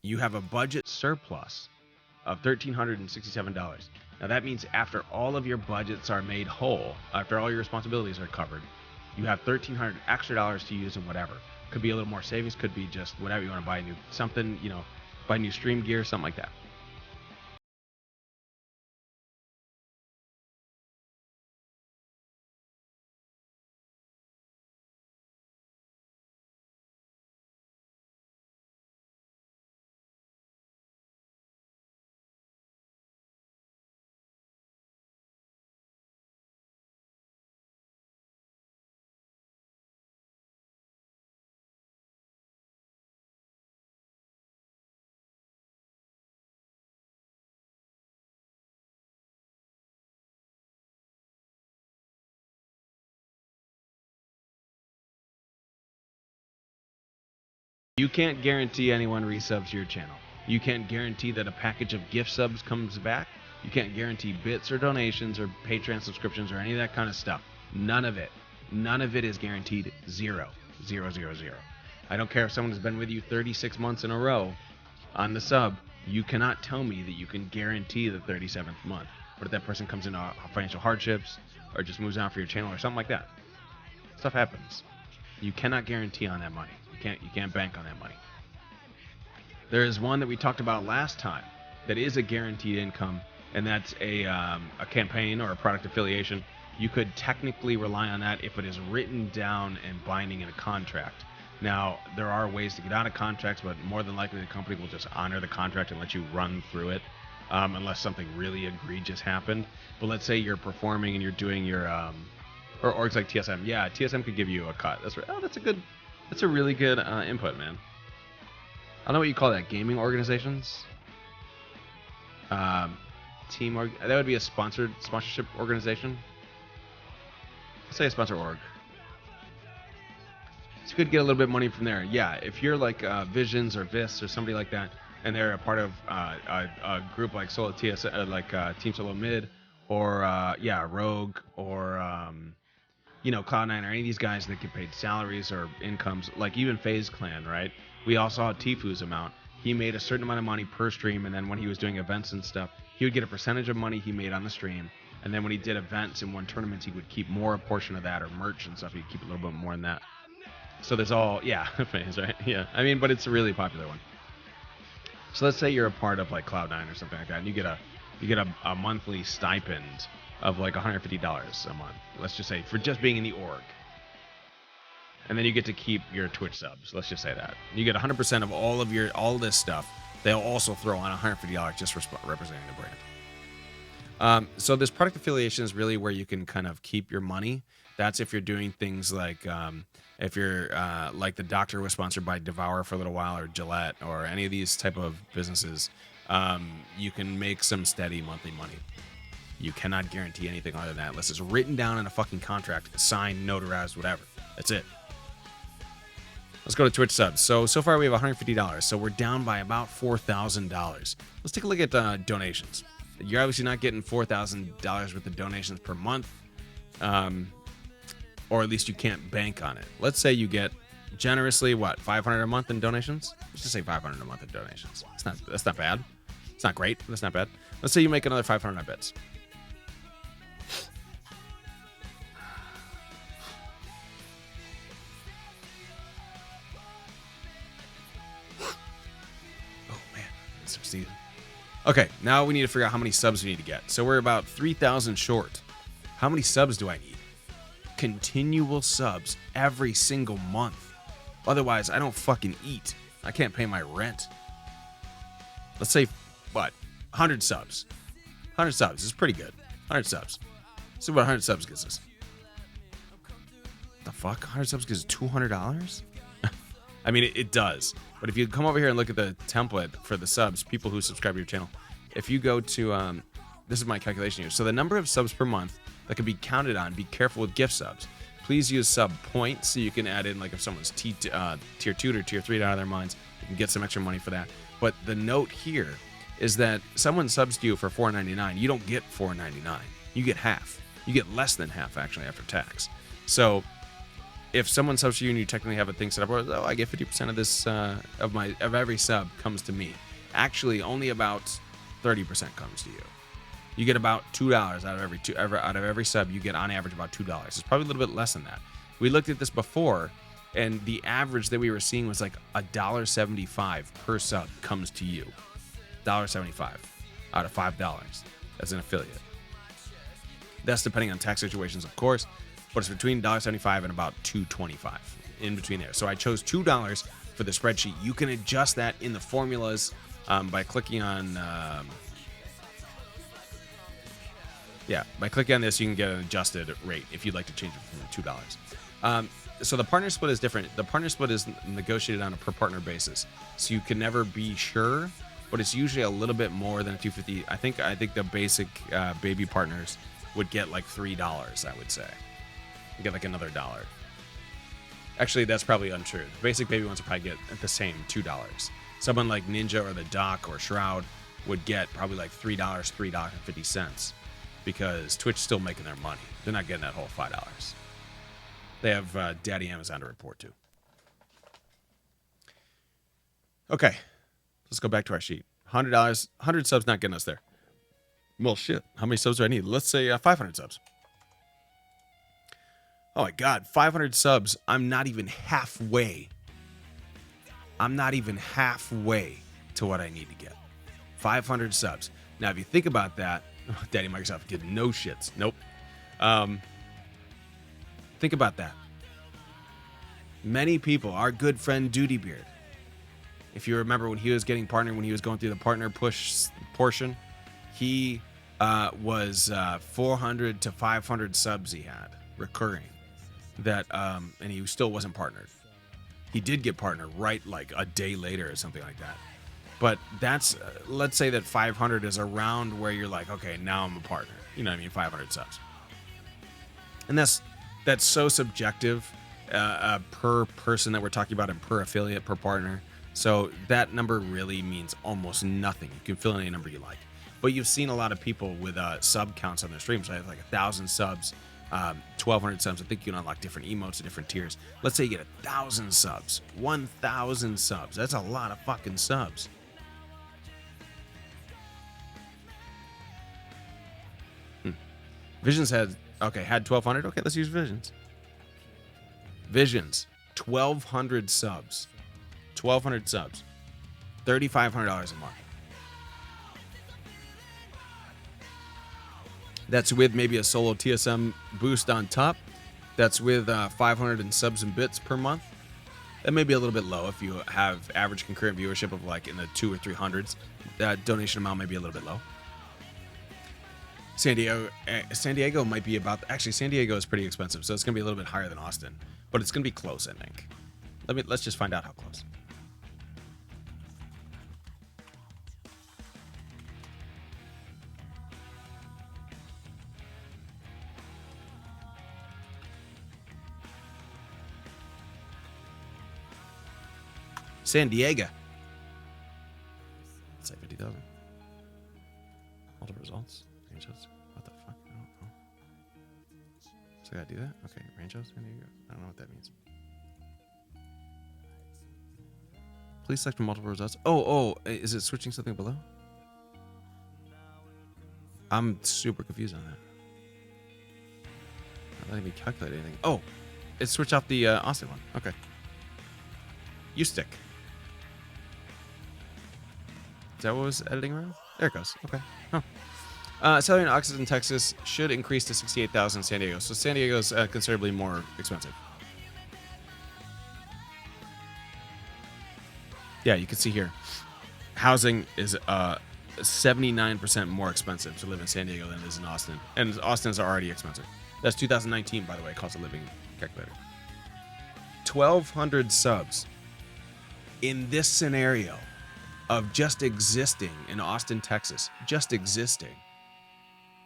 You have a budget surplus of $1,367. Now that means after all of your budgets are made whole, after all your responsibilities are covered, you have $1,300 extra dollars to use in whatever. Could be a little more savings, could be just whatever you want to buy new something, buy new stream gear, something like that. You can't guarantee anyone resubs your channel. You can't guarantee that a package of gift subs comes back. You can't guarantee bits or donations or Patreon subscriptions or any of that kind of stuff. None of it. None of it is guaranteed. Zero. Zero, zero, zero. I don't care if someone has been with you 36 months in a row on the sub. You cannot tell me that you can guarantee the 37th month. What if that person comes into financial hardships or just moves on for your channel or something like that? Stuff happens. You cannot guarantee on that money. You can't bank on that money. There is one that we talked about last time that is a guaranteed income, and that's a campaign or a product affiliation. You could technically rely on that if it is written down and binding in a contract. Now, there are ways to get out of contracts, but more than likely the company will just honor the contract and let you run through it, unless something really egregious happened. But let's say you're performing and you're doing your or orgs like TSM. Yeah, TSM could give you a cut. That's right. Oh, that's a really good input, man. I don't know what you call that. Gaming organizations. That would be a sponsorship organization. Let's say a sponsor org. So you could get a little bit of money from there. Yeah, if you're like Visions or Vis or somebody like that, and they're a part of a group like Solo TS, Team Solo Mid, or Rogue, or Cloud9 or any of these guys that get paid salaries or incomes, like even FaZe Clan, right? We all saw Tifu's amount. He made a certain amount of money per stream, and then when he was doing events and stuff, he would get a percentage of money he made on the stream, and then when he did events and won tournaments, he would keep more a portion of that, or merch and stuff, he'd keep a little bit more than that. So there's all, FaZe, right? Yeah, I mean, but it's a really popular one. So let's say you're a part of like Cloud9 or something like that, and you get a monthly stipend of like $150 a month, let's just say, for just being in the org. And then you get to keep your Twitch subs. Let's just say that. You get 100% of all this stuff. They'll also throw on $150 just for representing the brand. So this product affiliation is really where you can kind of keep your money. That's if you're doing things like, if you're like the doctor was sponsored by Devour for a little while, or Gillette, or any of these type of businesses, you can make some steady monthly money. You cannot guarantee anything other than that unless it's written down in a fucking contract, signed, notarized, whatever. That's it. Let's go to Twitch subs. So far we have $150. So we're down by about $4,000. Let's take a look at donations. You're obviously not getting $4,000 worth of donations per month. Or at least you can't bank on it. Let's say you get generously, what, $500 a month in donations? Let's just say $500 a month in donations. That's not bad. It's not great, but that's not bad. Let's say you make another 500 bits. Oh man, it's season. Okay, now we need to figure out how many subs we need to get. So we're about 3,000 short. How many subs do I need? Continual subs every single month. Otherwise, I don't fucking eat. I can't pay my rent. Let's say, what? 100 subs. 100 subs is pretty good. 100 subs. Let's see what 100 subs gets us. The fuck? 100 subs gives $200? I mean, it does. But if you come over here and look at the template for the subs, people who subscribe to your channel, if you go to, this is my calculation here. So the number of subs per month that can be counted on, be careful with gift subs. Please use sub points so you can add in, like if someone's tier 2 or tier 3 out of their minds, you can get some extra money for that. But the note here is that someone subs to you for $4.99, you don't get $4.99. You get half. You get less than half actually after tax. So if someone subs to you and you technically have a thing set up where, oh, I get 50% of this of every sub comes to me. Actually, only about 30% comes to you. You get about $2 out of every sub. You get on average about $2. It's probably a little bit less than that. We looked at this before, and the average that we were seeing was like $1.75 per sub comes to you. $1.75 out of $5 as an affiliate. That's depending on tax situations, of course, but it's between $1.75 and about $2.25 in between there. So I chose $2 for the spreadsheet. You can adjust that in the formulas by clicking on. By clicking on this, you can get an adjusted rate if you'd like to change it from $2. So the partner split is different. The partner split is negotiated on a per partner basis, so you can never be sure, but it's usually a little bit more than a $2.50. I think the basic baby partners would get like $3. I would say, you get like another $1. Actually, that's probably untrue. The basic baby ones would probably get the same $2. Someone like Ninja or the Doc or Shroud would get probably like $3, $3.50. Because Twitch's still making their money. They're not getting that whole $5. They have Daddy Amazon to report to. Okay, let's go back to our sheet. $100, 100 subs not getting us there. Well, shit. How many subs do I need? Let's say 500 subs. Oh my God, 500 subs. I'm not even halfway. I'm not even halfway to what I need to get. 500 subs. Now, if you think about that, Daddy Microsoft did no shits. Nope. Think about that. Many people, our good friend Duty Beard, if you remember when he was getting partnered, when he was going through the partner push portion, he was 400 to 500 subs he had recurring. That and he still wasn't partnered. He did get partnered right like a day later or something like that. But that's, let's say that 500 is around where you're like, okay, now I'm a partner. You know what I mean? 500 subs. And that's so subjective per person that we're talking about and per affiliate, per partner. So that number really means almost nothing. You can fill in any number you like. But you've seen a lot of people with sub counts on their streams. I have like 1,000 subs, 1,200 subs. I think you can unlock different emotes at different tiers. Let's say you get 1,000 subs, 1,000 subs. That's a lot of fucking subs. Visions had 1,200. Okay, let's use Visions. Visions, 1,200 subs. 1,200 subs. $3,500 a month. That's with maybe a solo TSM boost on top. That's with 500 in subs and bits per month. That may be a little bit low if you have average concurrent viewership of like in the 200 or 300s. That donation amount may be a little bit low. San Diego might be about, actually San Diego is pretty expensive, so it's gonna be a little bit higher than Austin, but it's gonna be close, I think. Let's just find out how close. San Diego. Let's say 50,000. Multiple results. Range host. What the fuck? I don't know. So I gotta do that? Okay, range host, San Diego. I don't know what that means. Please select multiple results. Oh, is it switching something below? I'm super confused on that. Not letting me calculate anything. Oh, it switched off the Austin one. Okay. You stick. Is that what was editing around? There it goes. Okay. Huh. Salary in Austin, Texas should increase to 68,000 in San Diego. So San Diego's considerably more expensive. Yeah, you can see here. Housing is 79% more expensive to live in San Diego than it is in Austin. And Austin's already expensive. That's 2019, by the way, cost of living calculator. 1,200 subs in this scenario of just existing in Austin, Texas. Just existing.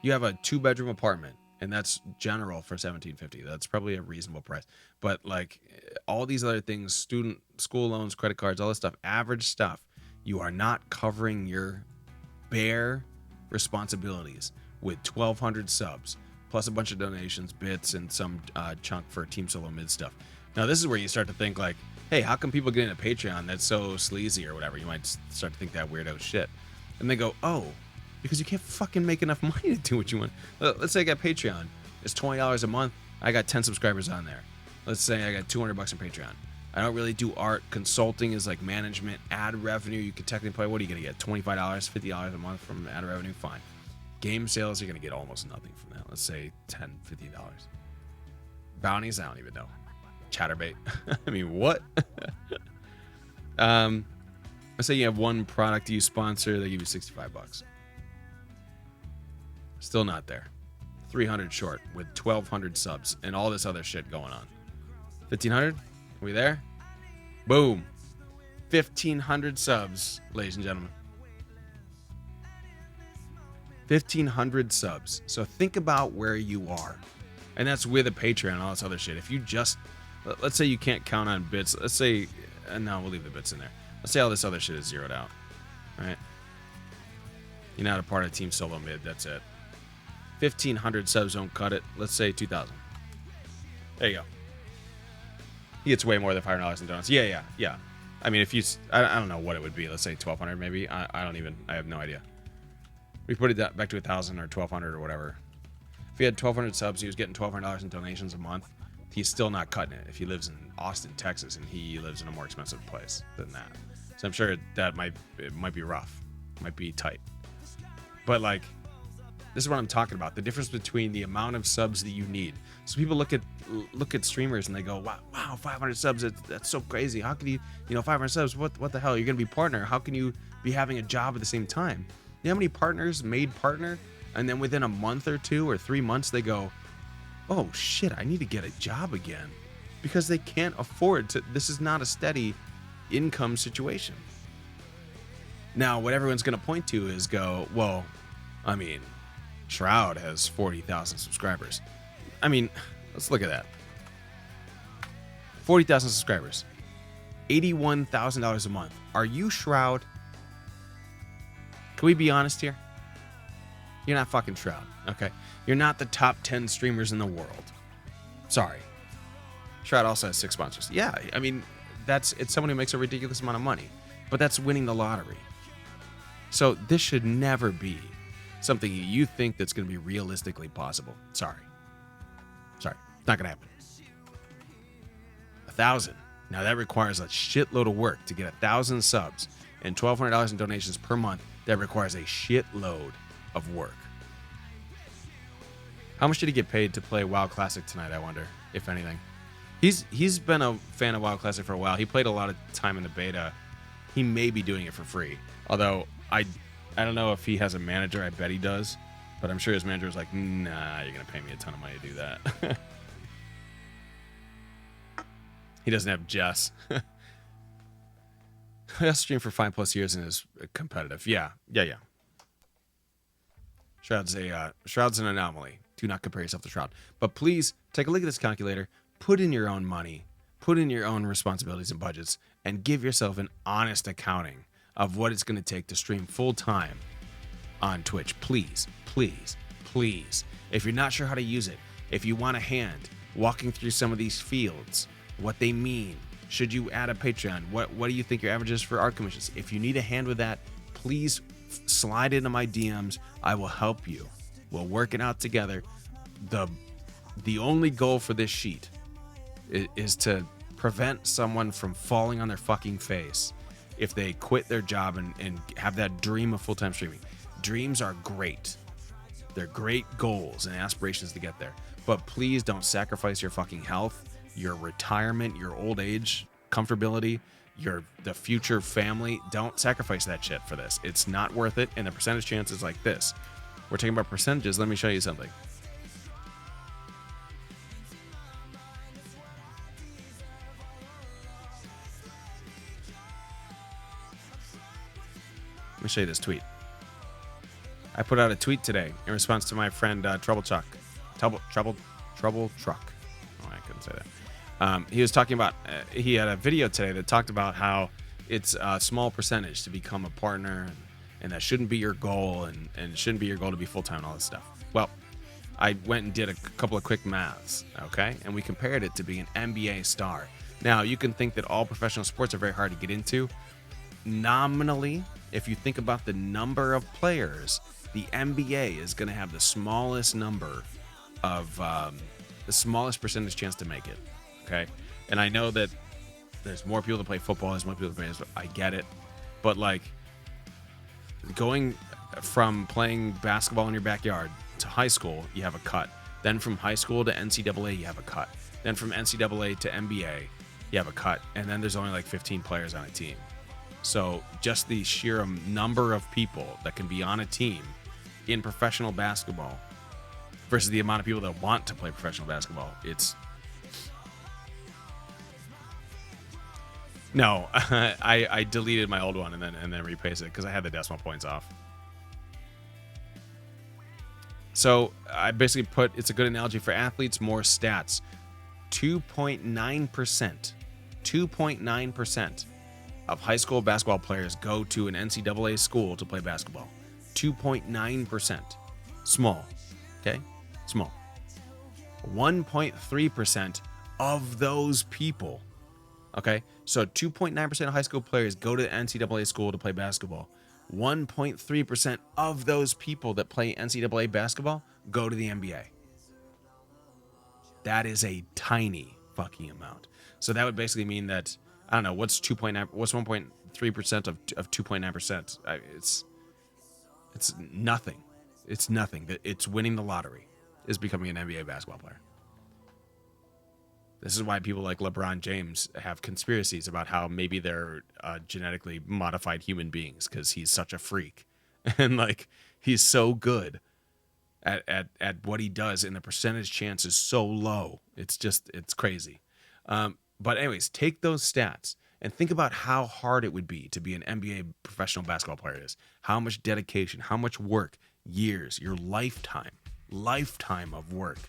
You have a 2-bedroom apartment, and that's general for $1,750. That's probably a reasonable price. But like all these other things, school loans, credit cards, all this stuff, average stuff, you are not covering your bare responsibilities with 1,200 subs, plus a bunch of donations, bits, and some chunk for Team Solo Mid stuff. Now, this is where you start to think like, hey, how come people get into Patreon that's so sleazy or whatever? You might start to think that weirdo shit. And they go, oh, because you can't fucking make enough money to do what you want. Let's say I got Patreon. It's $20 a month. I got 10 subscribers on there. Let's say I got $200 on Patreon. I don't really do art. Consulting is like management, ad revenue. You could technically play. What are you going to get? $25, $50 a month from ad revenue? Fine. Game sales, you're going to get almost nothing from that. Let's say $10, $15. Bounties, I don't even know. Chatterbait. I mean, what? Let's say you have one product you sponsor, they give you $65. Still not there. 300 short with 1,200 subs and all this other shit going on. 1,500? Are we there? Boom. 1,500 subs, ladies and gentlemen. 1,500 subs. So think about where you are. And that's with a Patreon and all this other shit. If you just, let's say you can't count on bits. Let's say, no, we'll leave the bits in there. Let's say all this other shit is zeroed out. Right? You're not a part of Team Solo Mid. That's it. 1,500 subs don't cut it. Let's say 2,000. There you go. He gets way more than $500 in donuts. Yeah. I mean, if you, I don't know what it would be. Let's say 1,200 maybe. I have no idea. We put it back to 1,000 or 1,200 or whatever. If he had 1,200 subs, he was getting $1,200 in donations a month. He's still not cutting it if he lives in Austin, Texas, and he lives in a more expensive place than that. So I'm sure that might be rough. Might be tight. But like, this is what I'm talking about. The difference between the amount of subs that you need. So people look at streamers and they go, wow, 500 subs, that's so crazy. How can you 500 subs, what the hell? You're going to be partner. How can you be having a job at the same time? You know how many partners made partner? And then within a month or 2 or 3 months, they go, oh shit, I need to get a job again. Because they can't afford to, this is not a steady income situation. Now, what everyone's going to point to is go, well, I mean, Shroud has 40,000 subscribers. I mean, let's look at that. 40,000 subscribers. $81,000 a month. Are you Shroud? Can we be honest here? You're not fucking Shroud, okay? You're not the top 10 streamers in the world. Sorry. Shroud also has 6 sponsors. Yeah, I mean, it's someone who makes a ridiculous amount of money. But that's winning the lottery. So this should never be something you think that's going to be realistically possible. Sorry. It's not going to happen. 1,000. Now that requires a shitload of work to get 1,000 subs and $1,200 in donations per month. That requires a shitload of work. How much did he get paid to play WoW Classic tonight, I wonder, if anything? He's been a fan of WoW Classic for a while. He played a lot of time in the beta. He may be doing it for free. Although, I don't know if he has a manager. I bet he does. But I'm sure his manager was like, nah, you're going to pay me a ton of money to do that. He doesn't have Jess. I streamed for 5+ years and is competitive. Yeah. Shroud's an anomaly. Do not compare yourself to Shroud. But please take a look at this calculator. Put in your own money. Put in your own responsibilities and budgets. and give yourself an honest accounting of what it's going to take to stream full time on Twitch. Please, please, please. If you're not sure how to use it, if you want a hand walking through some of these fields, what they mean, should you add a Patreon? What do you think your average is for art commissions? If you need a hand with that, please slide into my DMs. I will help you. We'll work it out together. The only goal for this sheet is to prevent someone from falling on their fucking face if they quit their job and have that dream of full-time streaming. Dreams are great. They're great goals and aspirations to get there. But please don't sacrifice your fucking health, your retirement, your old age comfortability, the future family. Don't sacrifice that shit for this. It's not worth it. And the percentage chance is like this. We're talking about percentages. Let me show you something. Let me show you this tweet. I put out a tweet today in response to my friend Trouble Truck. Oh, I couldn't say that. He was talking about, he had a video today that talked about how it's a small percentage to become a partner, and that shouldn't be your goal, and it shouldn't be your goal to be full-time and all this stuff. Well, I went and did a couple of quick maths, okay? And we compared it to being an NBA star. Now, you can think that all professional sports are very hard to get into. Nominally, if you think about the number of players, the NBA is going to have the smallest number of the smallest percentage chance to make it. Okay, and I know that there's more people that play football, there's more people that play baseball. I get it, but like going from playing basketball in your backyard to high school, you have a cut. Then from high school to NCAA, you have a cut. Then from NCAA to NBA, you have a cut. And then there's only like 15 players on a team. So just the sheer number of people that can be on a team in professional basketball versus the amount of people that want to play professional basketball, it's... No, I deleted my old one and then repasted it because I had the decimal points off. So I basically put, it's a good analogy for athletes, more stats. 2.9% of high school basketball players go to an NCAA school to play basketball. 2.9%. Small. Okay? Small. 1.3% of those people. Okay? So 2.9% of high school players go to the NCAA school to play basketball. 1.3% of those people that play NCAA basketball go to the NBA. That is a tiny fucking amount. So that would basically mean that, I don't know, what's 1.3% of 2.9%? It's nothing. It's nothing. It's winning the lottery is becoming an NBA basketball player. This is why people like LeBron James have conspiracies about how maybe they're genetically modified human beings because he's such a freak. And like, he's so good at what he does, and the percentage chance is so low. It's crazy. But anyways, take those stats and think about how hard it would be to be an NBA professional basketball player. How much dedication, how much work, years, your lifetime of work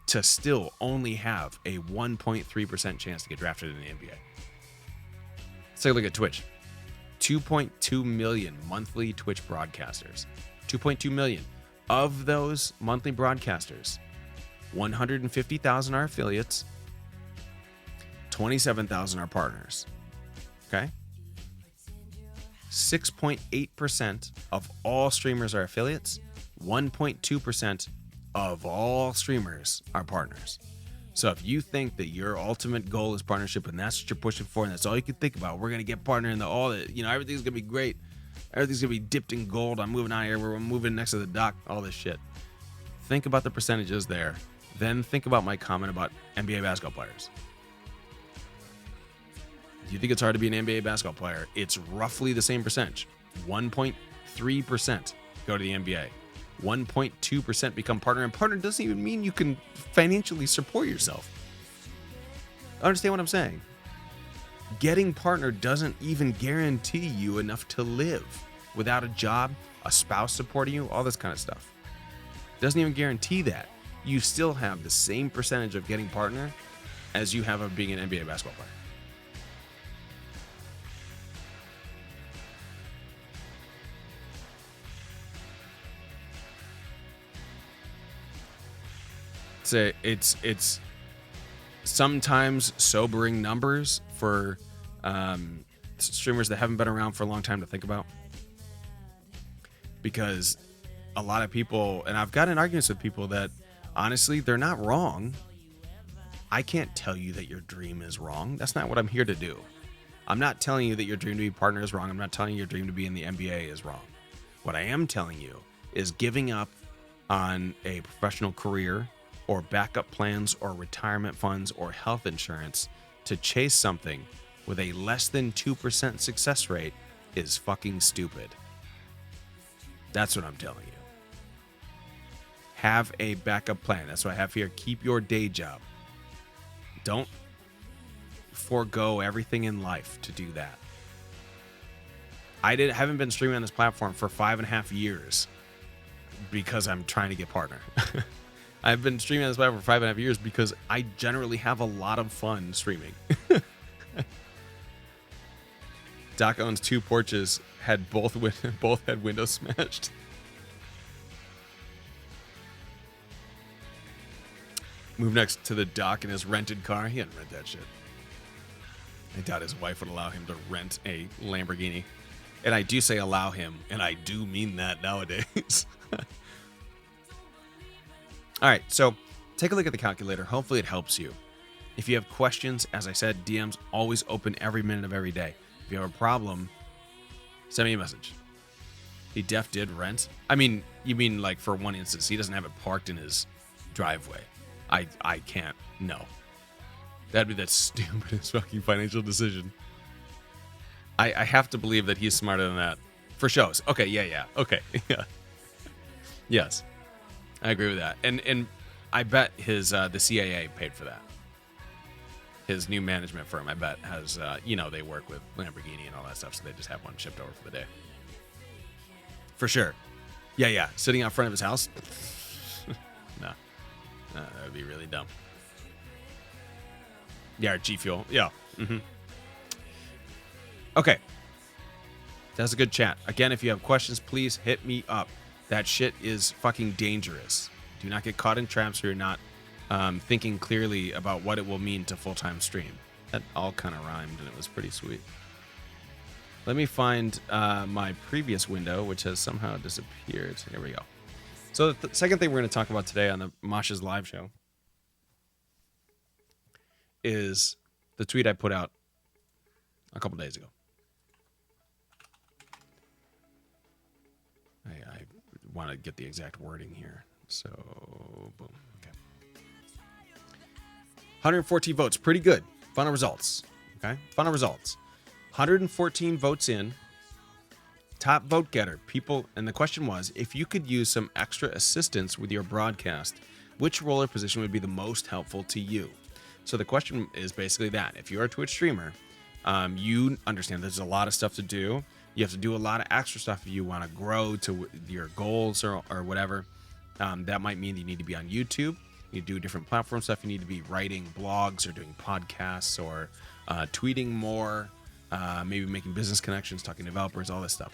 to still only have a 1.3% chance to get drafted in the NBA. Let's take a look at Twitch. 2.2 million monthly Twitch broadcasters. 2.2 million. Of those monthly broadcasters, 150,000 are affiliates, 27,000 are partners. Okay? 6.8% of all streamers are affiliates. 1.2% of all streamers are partners. So if you think that your ultimate goal is partnership and that's what you're pushing for and that's all you can think about, we're going to get partner in everything's going to be great. Everything's going to be dipped in gold. I'm moving out here. We're moving next to the dock. All this shit. Think about the percentages there. Then think about my comment about NBA basketball players. Do you think it's hard to be an NBA basketball player? It's roughly the same percentage. 1.3% go to the NBA. 1.2% become partner. And partner doesn't even mean you can financially support yourself. Understand what I'm saying? Getting partner doesn't even guarantee you enough to live without a job, a spouse supporting you, all this kind of stuff. Doesn't even guarantee that. You still have the same percentage of getting partner as you have of being an NBA basketball player. It's sometimes sobering numbers for streamers that haven't been around for a long time to think about, because a lot of people, and I've gotten arguments with people that honestly they're not wrong. I can't tell you that your dream is wrong. That's not what I'm here to do. I'm not telling you that your dream to be partner is wrong. I'm not telling you your dream to be in the NBA is wrong. What I am telling you is giving up on a professional career or backup plans or retirement funds or health insurance to chase something with a less than 2% success rate is fucking stupid. That's what I'm telling you. Have a backup plan. That's what I have here. Keep your day job. Don't forego everything in life to do that. I haven't been streaming on this platform for 5.5 years because I'm trying to get partner. I've been streaming on this platform for 5.5 years because I generally have a lot of fun streaming. Doc owns 2 porches, both had windows smashed. Move next to the dock in his rented car. He didn't rent that shit. I doubt his wife would allow him to rent a Lamborghini. And I do say allow him, and I do mean that nowadays. All right, so take a look at the calculator. Hopefully it helps you. If you have questions, as I said, DM's always open every minute of every day. If you have a problem, send me a message. He did rent. I mean, you mean like for one instance, he doesn't have it parked in his driveway. I can't. No. That'd be the stupidest fucking financial decision. I have to believe that he's smarter than that. For shows. Okay, yeah. Okay. Yeah. Yes. I agree with that. And I bet his the CAA paid for that. His new management firm, I bet, has they work with Lamborghini and all that stuff, so they just have one shipped over for the day. For sure. Yeah. Sitting out front of his house? No. That would be really dumb. Yeah, G Fuel. Yeah. Mm-hmm. Okay. That's a good chat. Again, if you have questions, please hit me up. That shit is fucking dangerous. Do not get caught in traps where you're not thinking clearly about what it will mean to full-time stream. That all kind of rhymed, and it was pretty sweet. Let me find my previous window, which has somehow disappeared. Here we go. So the second thing we're going to talk about today on the Mosh's live show is the tweet I put out a couple days ago. I want to get the exact wording here. So, boom. Okay. 114 votes. Pretty good. Final results. Okay. Final results. 114 votes in. Top vote getter. People, and the question was, if you could use some extra assistance with your broadcast, which role or position would be the most helpful to you? So the question is basically that. If you're a Twitch streamer, you understand there's a lot of stuff to do. You have to do a lot of extra stuff if you want to grow to your goals or whatever. That might mean you need to be on YouTube. You do different platform stuff. You need to be writing blogs or doing podcasts or tweeting more, maybe making business connections, talking to developers, all this stuff.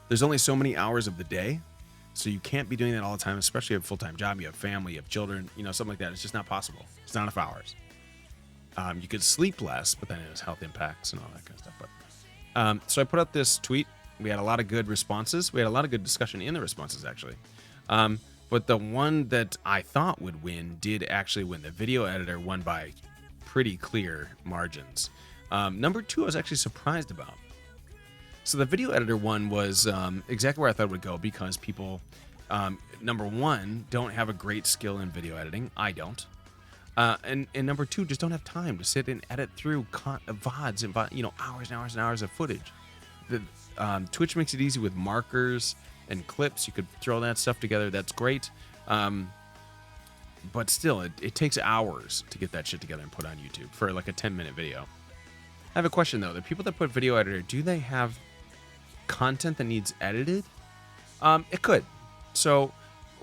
There's only so many hours of the day, so you can't be doing that all the time, especially if you have a full-time job, you have family, you have children, something like that. It's just not possible. It's not enough hours. You could sleep less, but then it has health impacts and all that kind of stuff. But so I put out this tweet. We had a lot of good responses. We had a lot of good discussion in the responses, actually. But the one that I thought would win did actually win. The video editor won by pretty clear margins. Number 2, I was actually surprised about. So the video editor one was exactly where I thought it would go because people, number 1, don't have a great skill in video editing. I don't. And number 2, just don't have time to sit and edit through VODs and hours and hours and hours of footage. Twitch makes it easy with markers and clips. You could throw that stuff together. That's great. But still, it takes hours to get that shit together and put on YouTube for like a 10-minute video. I have a question though. The people that put video editor, do they have content that needs edited? It could. So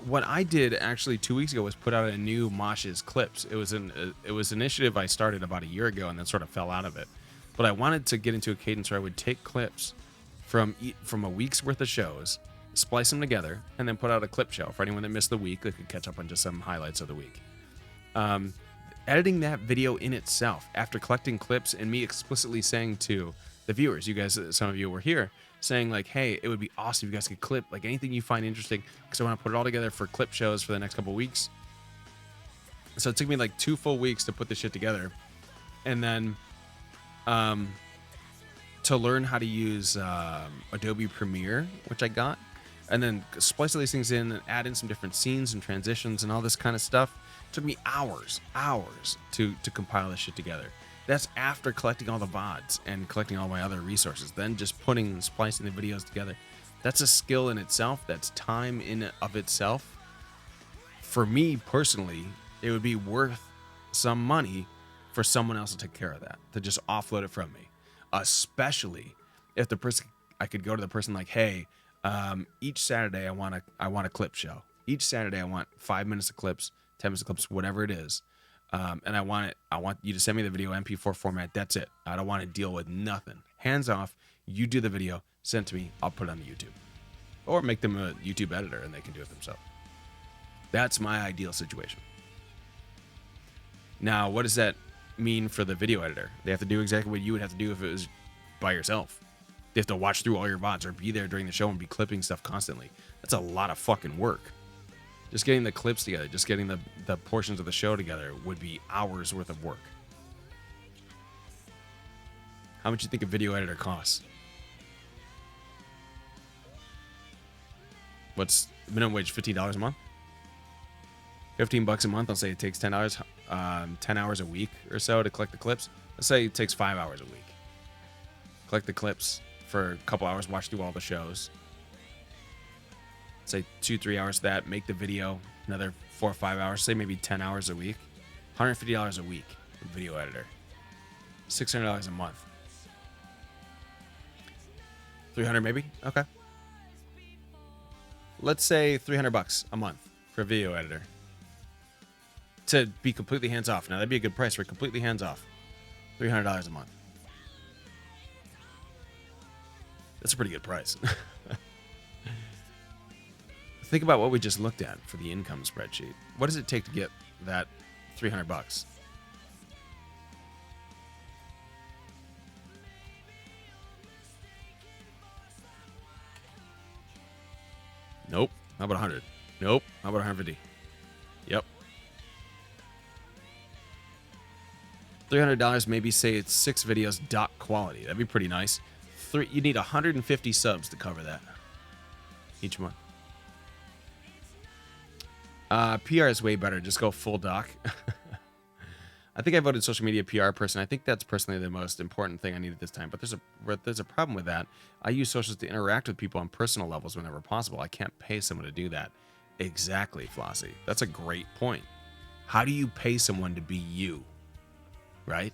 what I did actually 2 weeks ago was put out a new Mosh's clips. It was an initiative I started about a year ago and then sort of fell out of it. But I wanted to get into a cadence where I would take clips from a week's worth of shows splice them together, and then put out a clip show for anyone that missed the week. They could catch up on just some highlights of the week. Editing that video in itself, after collecting clips and me explicitly saying to the viewers, you guys, some of you were here, saying like, hey, it would be awesome if you guys could clip like anything you find interesting, because I want to put it all together for clip shows for the next couple weeks. So it took me like 2 full weeks to put this shit together, and then to learn how to use Adobe Premiere, which I got, and then splice all these things in and add in some different scenes and transitions and all this kind of stuff. It took me hours to compile this shit together. That's after collecting all the VODs and collecting all my other resources. Then just putting and splicing the videos together. That's a skill in itself. That's time in of itself. For me personally, it would be worth some money for someone else to take care of that, to just offload it from me. Especially if the person, I could go to the person like, hey, each Saturday I want a clip show. Each Saturday I want 5 minutes of clips, 10 minutes of clips, whatever it is. And I want you to send me the video MP4 format. That's it. I don't want to deal with nothing. Hands off. You do the video, send it to me. I'll put it on YouTube, or make them a YouTube editor and they can do it themselves. That's my ideal situation. Now, what does that mean for the video editor? They have to do exactly what you would have to do if it was by yourself. They have to watch through all your VODs or be there during the show and be clipping stuff constantly. That's a lot of fucking work. Just getting the clips together, just getting the portions of the show together would be hours worth of work. How much do you think a video editor costs? What's minimum wage? $15 a month? $15 a month. I'll say it takes $10, 10 hours a week or so to collect the clips. Let's say it takes 5 hours a week. Collect the clips for a couple hours, watch through all the shows. Say 2-3 hours of that, make the video, another 4 or 5 hours, say maybe 10 hours a week. $150 a week, video editor. $600 a month. 300 maybe? Okay. Let's say $300 a month for a video editor. To be completely hands off. Now that'd be a good price for completely hands off. $300 a month. That's a pretty good price. Think about what we just looked at for the income spreadsheet. What does it take to get that $300? Nope. How about 100? Nope. How about 150? Yep. $300, maybe say it's 6 videos dot quality. That'd be pretty nice. You need 150 subs to cover that each month. PR is way better. Just go full doc. I think I voted social media PR person. I think that's personally the most important thing I need at this time. But there's a problem with that. I use socials to interact with people on personal levels whenever possible. I can't pay someone to do that. Exactly, Flossie. That's a great point. How do you pay someone to be you? Right?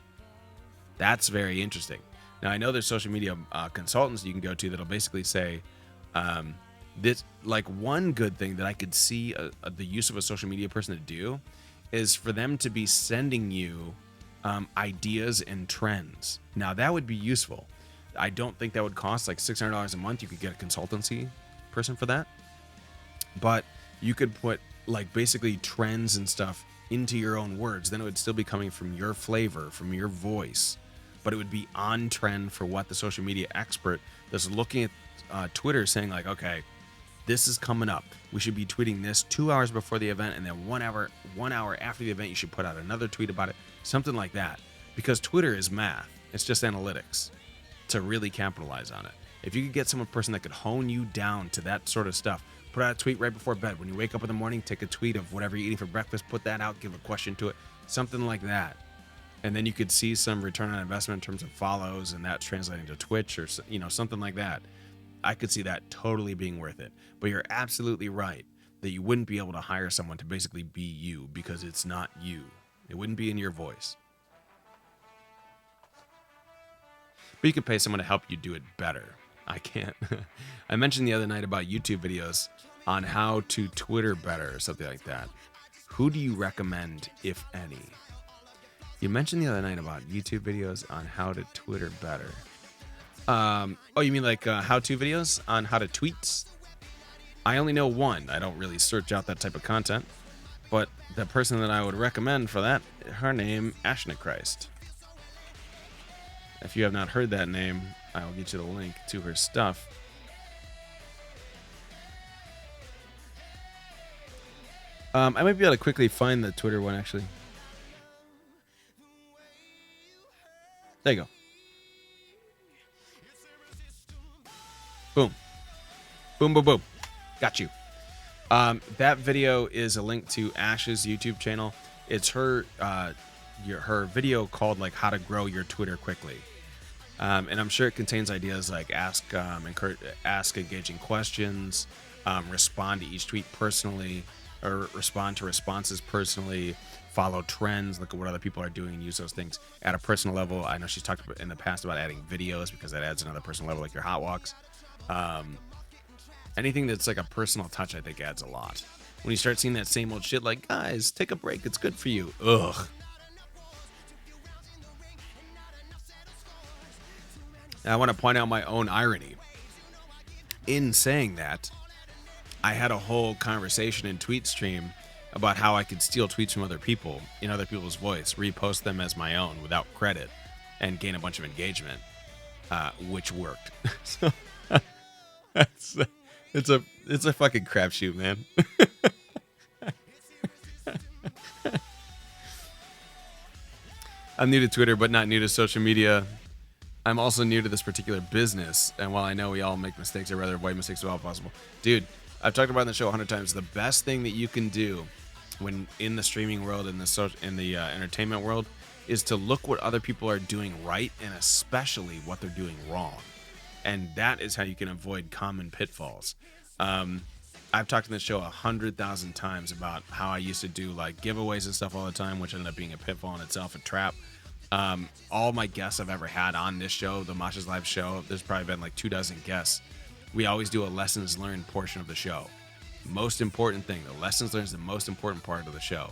That's very interesting. Now, I know there's social media consultants you can go to that'll basically say, this, like, one good thing that I could see the use of a social media person to do is for them to be sending you ideas and trends. Now, that would be useful. I don't think that would cost like $600 a month. You could get a consultancy person for that. But you could put like basically trends and stuff into your own words. Then it would still be coming from your flavor, from your voice. But it would be on trend for what the social media expert that's looking at Twitter saying like, okay, this is coming up. We should be tweeting this 2 hours before the event, and then 1 hour after the event, you should put out another tweet about it. Something like that. Because Twitter is math. It's just analytics to really capitalize on it. If you could get some person that could hone you down to that sort of stuff, put out a tweet right before bed. When you wake up in the morning, take a tweet of whatever you're eating for breakfast, put that out, give a question to it, something like that. And then you could see some return on investment in terms of follows, and that translating to Twitch or something like that. I could see that totally being worth it. But you're absolutely right that you wouldn't be able to hire someone to basically be you because it's not you. It wouldn't be in your voice. But you could pay someone to help you do it better. I can't. I mentioned the other night about YouTube videos on how to Twitter better or something like that. Who do you recommend, if any? You mentioned the other night about YouTube videos on how to Twitter better. Oh, you mean like how-to videos on how to tweets? I only know one. I don't really search out that type of content. But the person that I would recommend for that, her name, Ashna Christ. If you have not heard that name, I will get you the link to her stuff. I might be able to quickly find the Twitter one, actually. There you go. Boom. Boom, boom, boom. Got you. That video is a link to Ash's YouTube channel. It's her her video called like how to grow your Twitter quickly. And I'm sure it contains ideas like ask engaging questions, respond to each tweet personally, or respond to responses personally, follow trends, look at what other people are doing and use those things at a personal level. I know she's talked in the past about adding videos because that adds another personal level, like your hot walks. Anything that's like a personal touch, I think adds a lot. When you start seeing that same old shit like, guys, take a break, it's good for you. Ugh. I want to point out my own irony. In saying that, I had a whole conversation in Tweet Stream about how I could steal tweets from other people in other people's voice, repost them as my own without credit, and gain a bunch of engagement, which worked. So it's a fucking crapshoot, man. I'm new to Twitter, but not new to social media. I'm also new to this particular business, and while I know we all make mistakes, I'd rather avoid mistakes if all possible. Dude, I've talked about it on the show 100 times. The best thing that you can do when in the streaming world, in the entertainment world, is to look what other people are doing right, and especially what they're doing wrong. And that is how you can avoid common pitfalls. I've talked in the show 100,000 times about how I used to do like giveaways and stuff all the time, which ended up being a pitfall in itself, a trap. All my guests I've ever had on this show, the Mosh's Live show, there's probably been like 24 guests. We always do a lessons learned portion of the show. Most important thing, the lessons learned is the most important part of the show,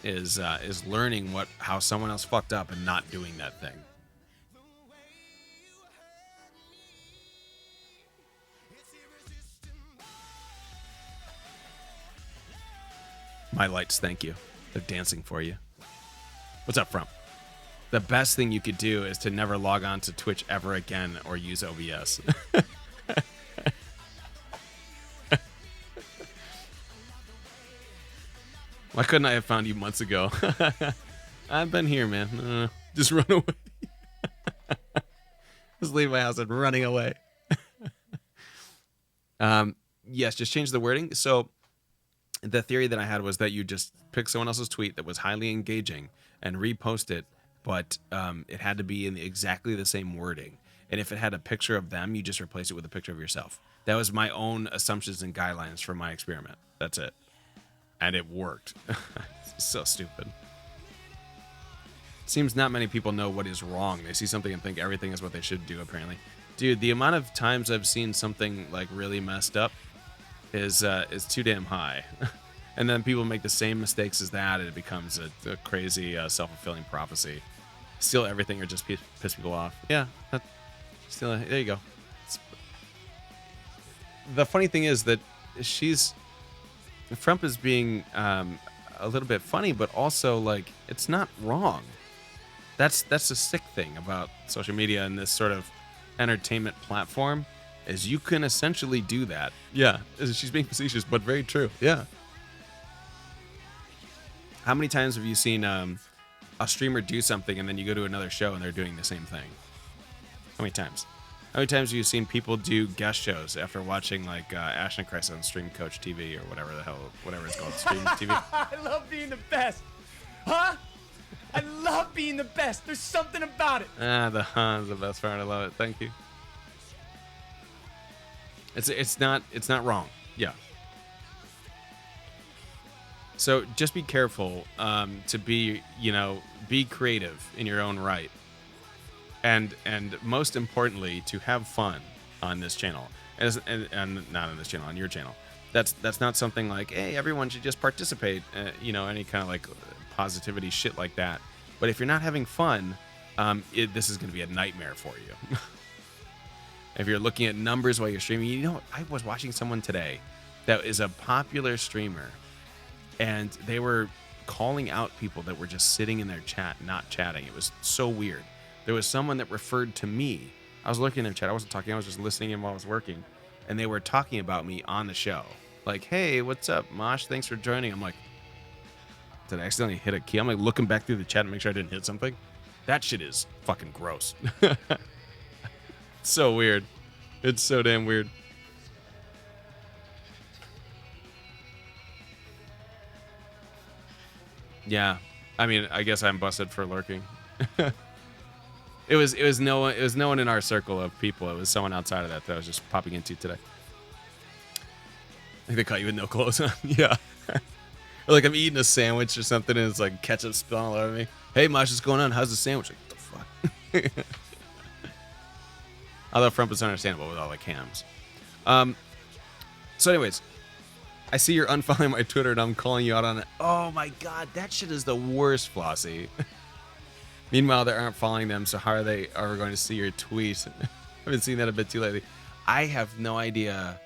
is learning how someone else fucked up and not doing that thing. My lights, thank you. They're dancing for you. What's up, Frump? The best thing you could do is to never log on to Twitch ever again or use OBS. Why couldn't I have found you months ago? I've been here, man. Just run away. Just leave my house and running away. Yes, just change the wording. So the theory that I had was that you just pick someone else's tweet that was highly engaging and repost it, but it had to be in exactly the same wording. And if it had a picture of them, you just replace it with a picture of yourself. That was my own assumptions and guidelines for my experiment. That's it. And it worked. So stupid. Seems not many people know what is wrong. They see something and think everything is what they should do, apparently. Dude, the amount of times I've seen something like really messed up is too damn high. And then people make the same mistakes as that, and it becomes a crazy self-fulfilling prophecy. Steal everything or just piss people off. Yeah, there you go. The funny thing is that Trump is being a little bit funny, but also like it's not wrong. That's the sick thing about social media and this sort of entertainment platform is you can essentially do that. Yeah, she's being facetious, but very true. Yeah. How many times have you seen a streamer do something and then you go to another show and they're doing the same thing? How many times? How many times have you seen people do guest shows after watching like Ashton Christ on Stream Coach TV or whatever it's called, Stream TV? I love being the best. Huh? I love being the best. There's something about it. The huh is the best part. I love it. Thank you. It's not wrong. Yeah. So just be careful to be creative in your own right. And most importantly, to have fun on this channel, and not on this channel, on your channel. That's not something like, hey, everyone should just participate, any kind of like positivity shit like that. But if you're not having fun, this is going to be a nightmare for you. If you're looking at numbers while you're streaming, I was watching someone today that is a popular streamer, and they were calling out people that were just sitting in their chat, not chatting. It was so weird. There was someone that referred to me. I was looking in their chat. I wasn't talking. I was just listening in while I was working, and they were talking about me on the show. Like, hey, what's up, Mosh? Thanks for joining. I'm like, did I accidentally hit a key? I'm like looking back through the chat to make sure I didn't hit something. That shit is fucking gross. So weird. It's so damn weird. Yeah. I mean, I guess I'm busted for lurking. It was no one in our circle of people. It was someone outside of that I was just popping into today. I think they caught you with no clothes on. Yeah. Or like I'm eating a sandwich or something and it's like ketchup spilling all over me. Hey, Mosh, what's going on? How's the sandwich? Like, what the fuck? Although front is understandable with all the cams. So anyways, I see you're unfollowing my Twitter and I'm calling you out on it. Oh my god, that shit is the worst, Flossie. Meanwhile, they aren't following them, so how are they ever going to see your tweets? I've been seeing that a bit too lately. I have no idea.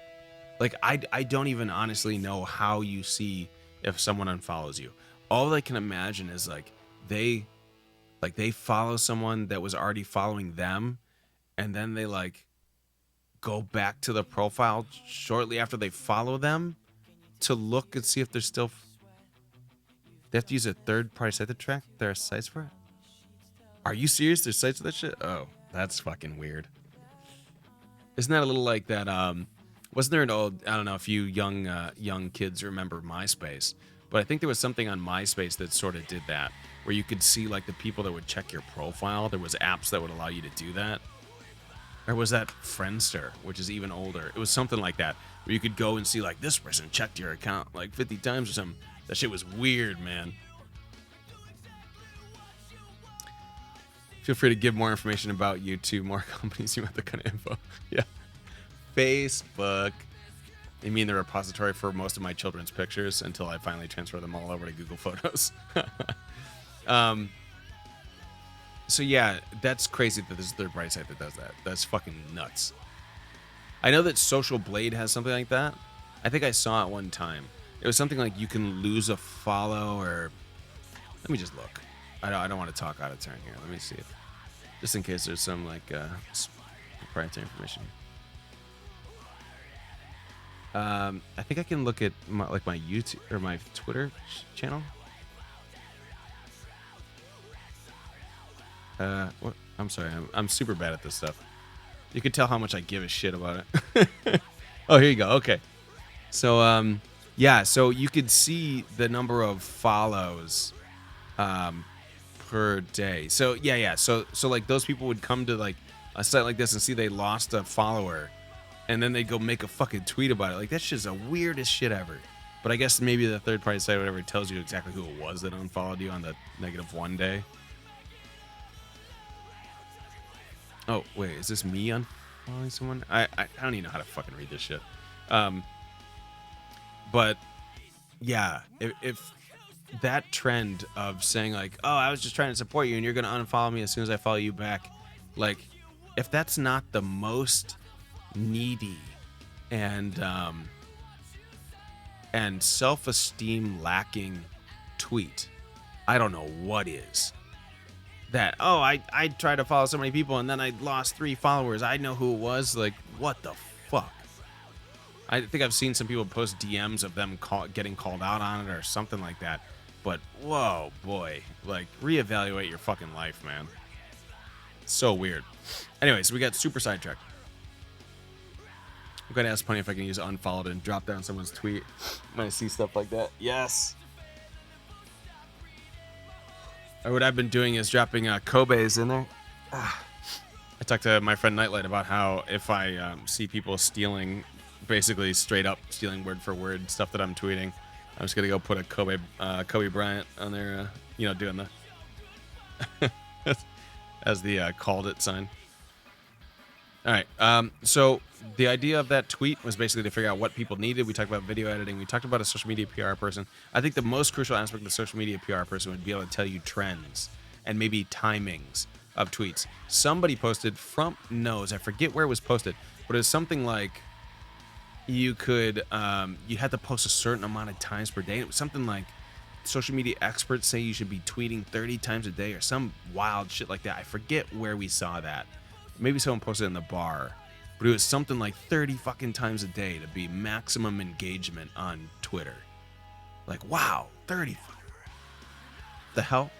Like, I don't even honestly know how you see if someone unfollows you. All I can imagine is like they follow someone that was already following them, and then they like go back to the profile shortly after they follow them to look and see if they're still. They have to use a third-party site to track their sites for it. Are you serious? There's sites for that shit? Oh, that's fucking weird. Isn't that a little like that? Wasn't there an old? I don't know if you young kids remember MySpace, but I think there was something on MySpace that sort of did that, where you could see like the people that would check your profile. There was apps that would allow you to do that. Or was that Friendster, which is even older? It was something like that, where you could go and see like this person checked your account like 50 times or something. That shit was weird, man. Feel free to give more information about you to more companies you want the kind of info. Yeah. Facebook. You mean the repository for most of my children's pictures until I finally transfer them all over to Google Photos. So yeah, that's crazy that there's a third-party site that does that. That's fucking nuts. I know that Social Blade has something like that. I think I saw it one time. It was something like you can lose a follow or... Let me just look. I don't want to talk out of turn here. Let me see if... Just in case there's some like proprietary information. I think I can look at my YouTube or my Twitter channel. What? I'm sorry. I'm super bad at this stuff. You can tell how much I give a shit about it. Oh, here you go. Okay. So yeah. So you could see the number of follows per day. So yeah. So like those people would come to like a site like this and see they lost a follower, and then they'd go make a fucking tweet about it. Like that's just the weirdest shit ever. But I guess maybe the third party site or whatever tells you exactly who it was that unfollowed you on the -1 day. Oh wait, is this me unfollowing someone? I don't even know how to fucking read this shit. But yeah, if that trend of saying like, oh, I was just trying to support you and you're gonna unfollow me as soon as I follow you back, like, if that's not the most needy and self-esteem lacking tweet, I don't know what is. That, oh, I tried to follow so many people and then I lost 3 followers. I know who it was. Like, what the fuck? I think I've seen some people post DMs of them getting called out on it or something like that. But, whoa, boy. Like, reevaluate your fucking life, man. So weird. Anyways, we got super sidetracked. I'm going to ask Punny if I can use unfollowed and drop down someone's tweet when I see stuff like that. Yes. Or what I've been doing is dropping Kobe's in there. I talked to my friend Nightlight about how if I see people stealing, basically straight up stealing word for word stuff that I'm tweeting, I'm just gonna go put a Kobe Bryant on there, doing the as the called it sign. All right. So the idea of that tweet was basically to figure out what people needed. We talked about video editing. We talked about a social media PR person. I think the most crucial aspect of the social media PR person would be able to tell you trends and maybe timings of tweets. Somebody posted from knows, I forget where it was posted, but it was something like you could you had to post a certain amount of times per day. It was something like social media experts say you should be tweeting 30 times a day or some wild shit like that. I forget where we saw that. Maybe someone posted it in the bar, but it was something like 30 fucking times a day to be maximum engagement on Twitter. Like, wow, 30. The hell?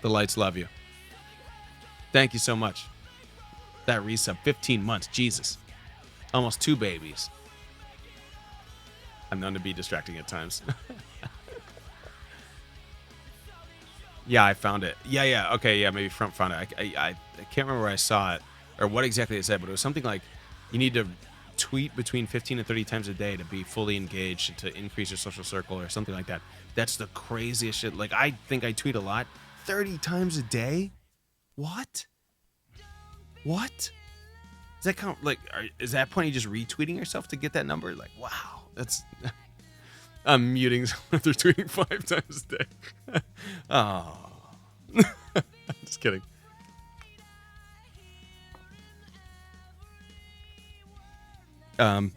The lights love you. Thank you so much. That resub, 15 months, Jesus. Almost 2 babies. I'm known to be distracting at times. Yeah, I found it. Yeah. Okay, yeah, maybe Front found it. I can't remember where I saw it or what exactly it said, but it was something like you need to tweet between 15 and 30 times a day to be fully engaged to increase your social circle or something like that. That's the craziest shit. Like, I think I tweet a lot. 30 times a day? What? Does that count? Like, is that point you just retweeting yourself to get that number? Like, wow, that's. I'm muting someone if they're tweeting 5 times a day. Oh, just kidding. But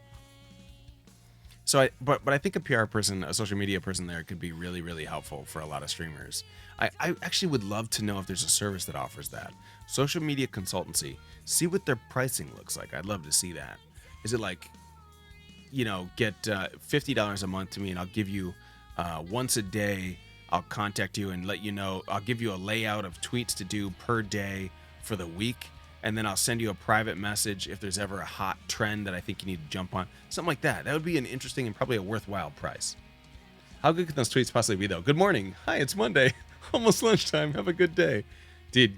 I think a PR person, a social media person there could be really, really helpful for a lot of streamers. I actually would love to know if there's a service that offers that. Social media consultancy. See what their pricing looks like. I'd love to see that. Is it like, get $50 a month to me and I'll give you once a day, I'll contact you and let you know, I'll give you a layout of tweets to do per day for the week. And then I'll send you a private message if there's ever a hot trend that I think you need to jump on. Something like that. That would be an interesting and probably a worthwhile price. How good could those tweets possibly be, though? Good morning. Hi, it's Monday. Almost lunchtime. Have a good day. Dude,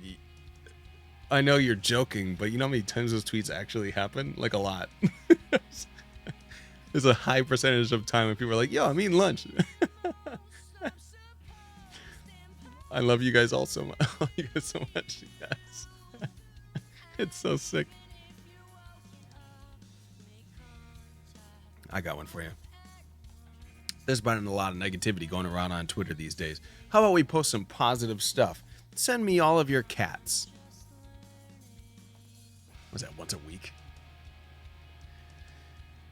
I know you're joking, but you know how many times those tweets actually happen? Like, a lot. There's a high percentage of time when people are like, yo, I'm eating lunch. I love you guys all so much. You guys so much. Yes. It's so sick. I got one for you. There's been a lot of negativity going around on Twitter these days. How about we post some positive stuff? Send me all of your cats. Was that once a week?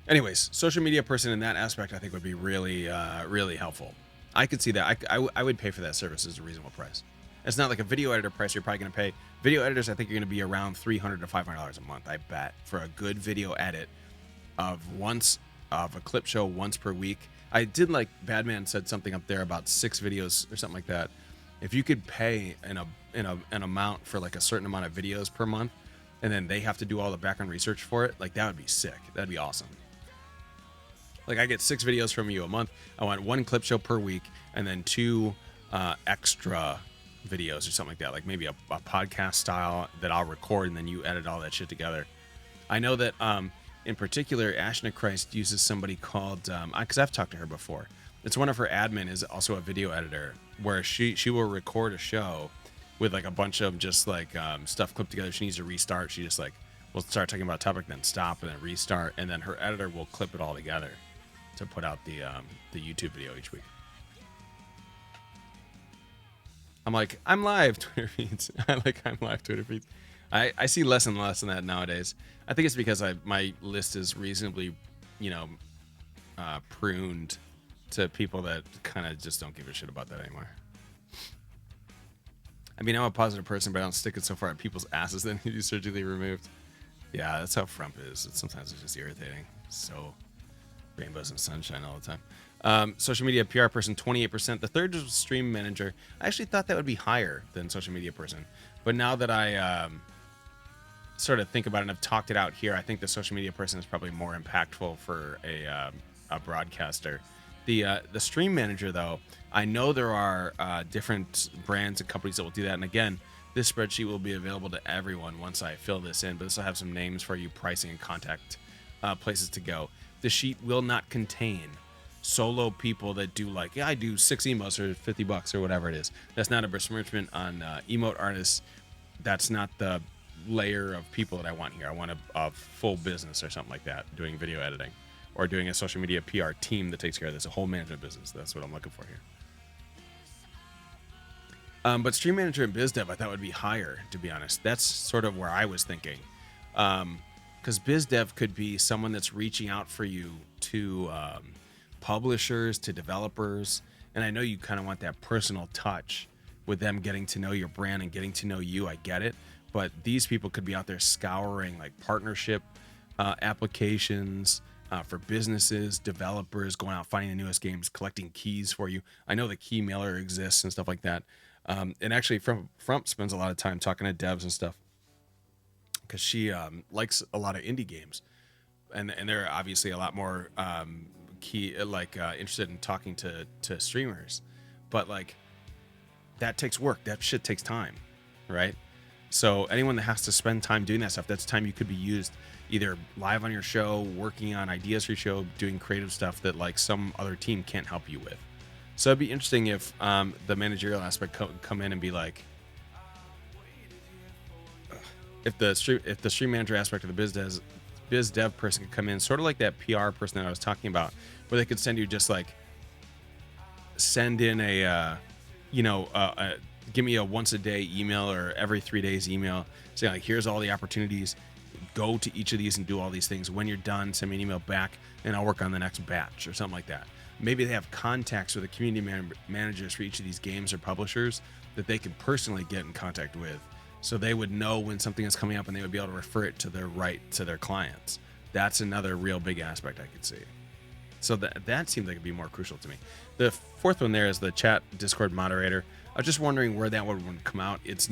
Anyways, social media person in that aspect I think would be really, really helpful. I could see that. I would pay for that service as a reasonable price. It's not like a video editor price you're probably going to pay. Video editors, I think, are going to be around $300 to $500 a month, I bet, for a good video edit of a clip show once per week. I did like Badman said something up there about 6 videos or something like that. If you could pay an amount for like a certain amount of videos per month, and then they have to do all the background research for it, like that would be sick. That'd be awesome. Like I get 6 videos from you a month. I want 1 clip show per week, and then 2 extra videos or something like that, like maybe a podcast style that I'll record and then you edit all that shit together. I know that in particular Ashna Christ uses somebody called because I've talked to her before. It's one of her admin is also a video editor where she will record a show with like a bunch of just like stuff clipped together. She needs to restart. She just like will start talking about a topic, then stop and then restart, and then her editor will clip it all together to put out the YouTube video each week. I'm like, I'm live Twitter feeds. I'm live Twitter feeds. I see less and less than that nowadays. I think it's because my list is reasonably, pruned to people that kind of just don't give a shit about that anymore. I mean, I'm a positive person, but I don't stick it so far at people's asses that need to be surgically removed. Yeah, that's how Frump is. Sometimes it's just irritating. So rainbows and sunshine all the time. Social media PR person, 28%. The third was stream manager. I actually thought that would be higher than social media person. But now that I sort of think about it and I've talked it out here, I think the social media person is probably more impactful for a broadcaster. The stream manager, though, I know there are different brands and companies that will do that. And again, this spreadsheet will be available to everyone once I fill this in. But this will have some names for you, pricing, and contact places to go. The sheet will not contain solo people that do like, yeah, I do 6 emotes or $50 or whatever it is. That's not a besmirchment on emote artists. That's not the layer of people that I want here. I want a full business or something like that doing video editing or doing a social media PR team that takes care of this, a whole management business. That's what I'm looking for here. But stream manager and biz dev, I thought would be higher, to be honest. That's sort of where I was thinking. because biz dev could be someone that's reaching out for you to publishers, to developers, and I know you kind of want that personal touch with them getting to know your brand and getting to know you. I get it, but these people could be out there scouring like partnership applications for businesses, developers, going out finding the newest games, collecting keys for you. I know the key mailer exists and stuff like that. And actually, Frump spends a lot of time talking to devs and stuff because she likes a lot of indie games, and they're obviously a lot more interested in talking to streamers, but like that takes work. That shit takes time, right? So anyone that has to spend time doing that stuff, that's time you could be used either live on your show, working on ideas for your show, doing creative stuff that like some other team can't help you with. So it'd be interesting if the managerial aspect come in and be like, if the stream manager aspect of the biz dev person could come in, sort of like that PR person that I was talking about, where they could send you just like send in a give me a once a day email or every 3 days email saying like, here's all the opportunities, go to each of these and do all these things. When you're done, send me an email back and I'll work on the next batch or something like that. Maybe they have contacts with the community managers for each of these games or publishers that they could personally get in contact with, so they would know when something is coming up and they would be able to refer it to their clients. That's another real big aspect I could see. So that seems like it'd be more crucial to me. The fourth one there is the chat Discord moderator. I was just wondering where that one would come out. It's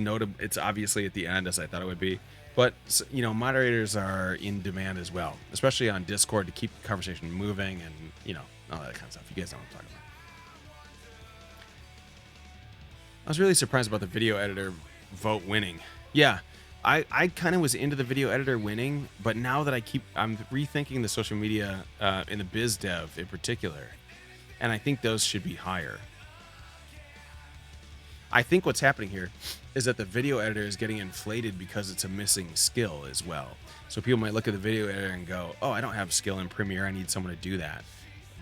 obviously at the end, as I thought it would be. But, moderators are in demand as well, especially on Discord, to keep the conversation moving and, all that kind of stuff. You guys know what I'm talking about. I was really surprised about the video editor vote winning. Yeah, I kind of was into the video editor winning, but now that I'm rethinking the social media in the biz dev in particular, and I think those should be higher. I think what's happening here is that the video editor is getting inflated because it's a missing skill as well. So people might look at the video editor and go, oh, I don't have skill in Premiere, I need someone to do that.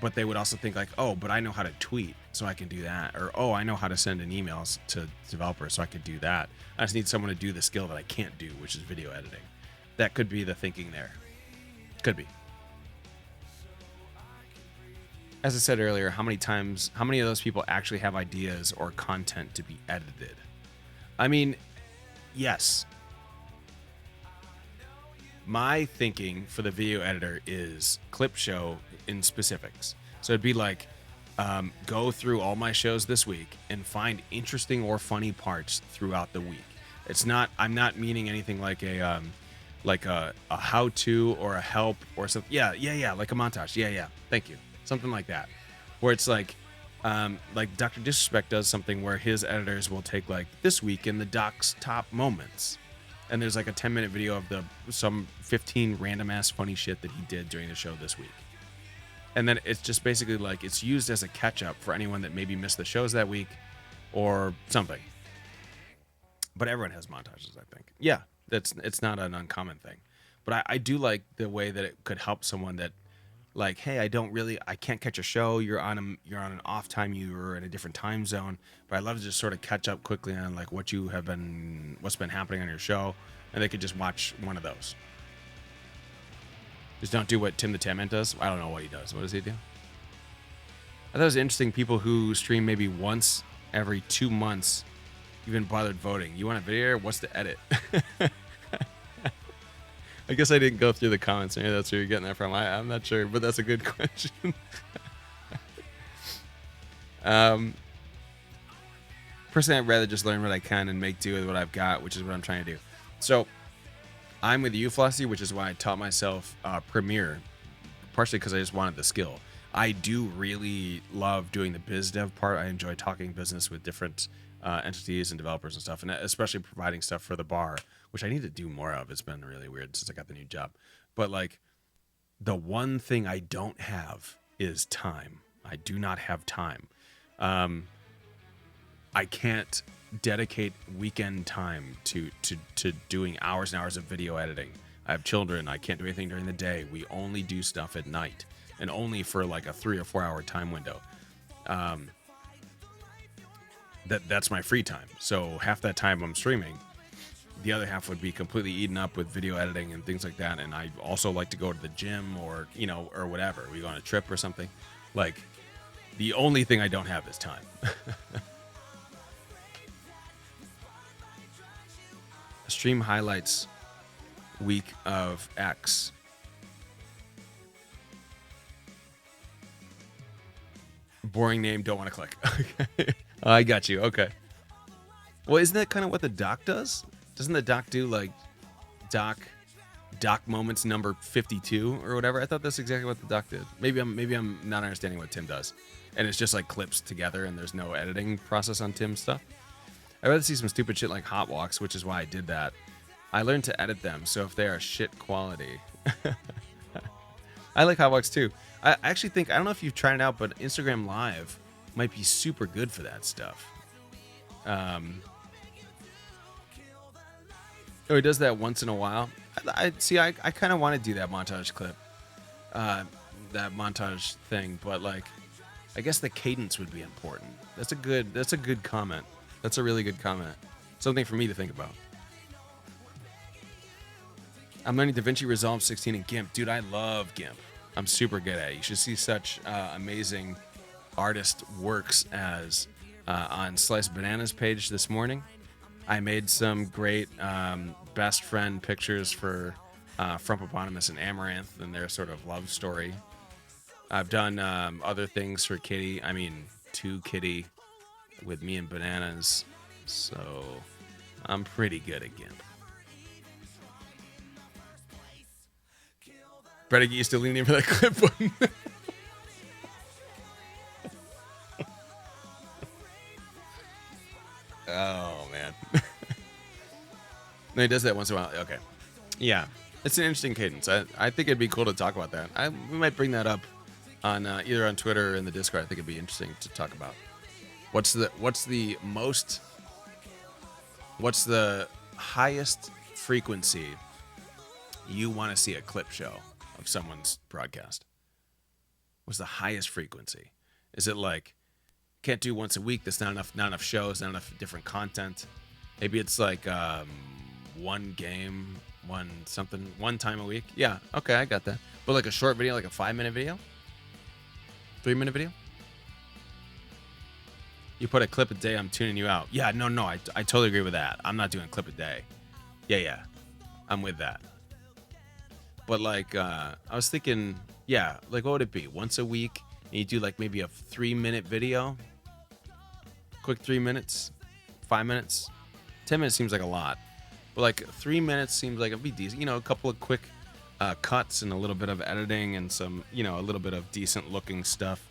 But they would also think like, oh, but I know how to tweet, so I can do that. Or, oh, I know how to send an emails to developers, so I could do that. I just need someone to do the skill that I can't do, which is video editing. That could be the thinking there. Could be. As I said earlier, how many of those people actually have ideas or content to be edited? I mean, yes. My thinking for the video editor is clip show in specifics. So it'd be like, go through all my shows this week and find interesting or funny parts throughout the week. I'm not meaning anything like a how-to or a help or something. Yeah, like a montage. Yeah. Thank you. Something like that, where it's like Dr. Disrespect does something where his editors will take like this week in the doc's top moments, and there's like a 10-minute video of some 15 random ass funny shit that he did during the show this week, and then it's just basically like it's used as a catch up for anyone that maybe missed the shows that week or something. But everyone has montages, I think. Yeah, it's not an uncommon thing, but I do like the way that it could help someone that, like, hey, I can't catch a show. You're on an off time. You're in a different time zone. But I'd love to just sort of catch up quickly on like what's been happening on your show, and they could just watch one of those. Just don't do what Tim the Tatman does. I don't know what he does. What does he do? I thought it was interesting. People who stream maybe once every 2 months even bothered voting. You want a video? What's the edit? I guess I didn't go through the comments. Maybe that's where you're getting that from. I'm not sure, but that's a good question. Personally, I'd rather just learn what I can and make do with what I've got, which is what I'm trying to do. So I'm with you, Flossie, which is why I taught myself Premiere, partially because I just wanted the skill. I do really love doing the biz dev part. I enjoy talking business with different entities and developers and stuff, and especially providing stuff for the bar, which I need to do more of. It's been really weird since I got the new job. But like, the one thing I don't have is time. I do not have time. I can't dedicate weekend time to doing hours and hours of video editing. I have children. I can't do anything during the day. We only do stuff at night, and only for like a 3 or 4 hour time window. That's my free time. So half that time I'm streaming, the other half would be completely eaten up with video editing and things like that. And I also like to go to the gym or, or whatever. We go on a trip or something. Like, the only thing I don't have is time. Stream highlights week of X. Boring name, don't want to click. Okay. I got you. Okay. Well, isn't that kind of what the doc does? Doesn't the doc do like doc moments number 52 or whatever? I thought that's exactly what the doc did. Maybe I'm not understanding what Tim does, and it's just like clips together, and there's no editing process on Tim's stuff. I'd rather see some stupid shit like hot walks, which is why I did that. I learned to edit them, so if they are shit quality, I like hot walks too. I actually think, I don't know if you've tried it out, but Instagram Live might be super good for that stuff. Oh, he does that once in a while. I kind of want to do that montage clip, that montage thing, but like, I guess the cadence would be important. That's a good comment. That's a really good comment. Something for me to think about. I'm learning DaVinci Resolve 16 in GIMP. Dude, I love GIMP. I'm super good at it. You should see such amazing artist works as on Sliced Bananas page this morning. I made some great best friend pictures for Frumpopotamus and Amaranth and their sort of love story. I've done other things for Kitty. I mean, to Kitty with me and Bananas. So I'm pretty good at GIMP. Better get used to leaning for that clip button. Oh, man. No, he does that once in a while. Okay. Yeah. It's an interesting cadence. I think it'd be cool to talk about that. We might bring that up on either on Twitter or in the Discord. I think it'd be interesting to talk about. What's the highest frequency you want to see a clip show of someone's broadcast? What's the highest frequency? Is it like, can't do once a week, that's not enough shows, not enough different content? Maybe it's like one game, one time a week. Yeah, okay, I got that. But like a short video, like a 5-minute video, 3-minute video. You put a clip a day, I'm tuning you out. Yeah, no, I totally agree with that. I'm not doing a clip a day. Yeah, I'm with that. But like, I was thinking, yeah, like what would it be? Once a week, and you do like maybe a 3-minute video, quick 3 minutes, 5 minutes, 10 minutes seems like a lot, but like 3 minutes seems like it'd be decent. A couple of quick cuts and a little bit of editing and some, a little bit of decent looking stuff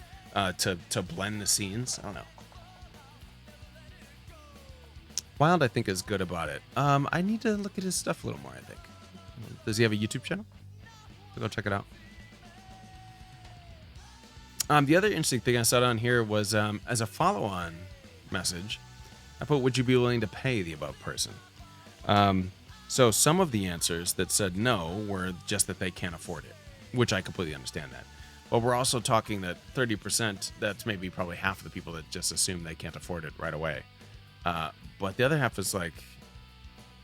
to blend the scenes. I don't know. Wild, I think, is good about it. I need to look at his stuff a little more, I think. Does he have a YouTube channel? Go check it out. The other interesting thing I saw on here was as a follow-on message, I put, would you be willing to pay the above person? So some of the answers that said no were just that they can't afford it, which I completely understand that. But we're also talking that 30%, that's maybe probably half of the people that just assume they can't afford it right away. But the other half is like,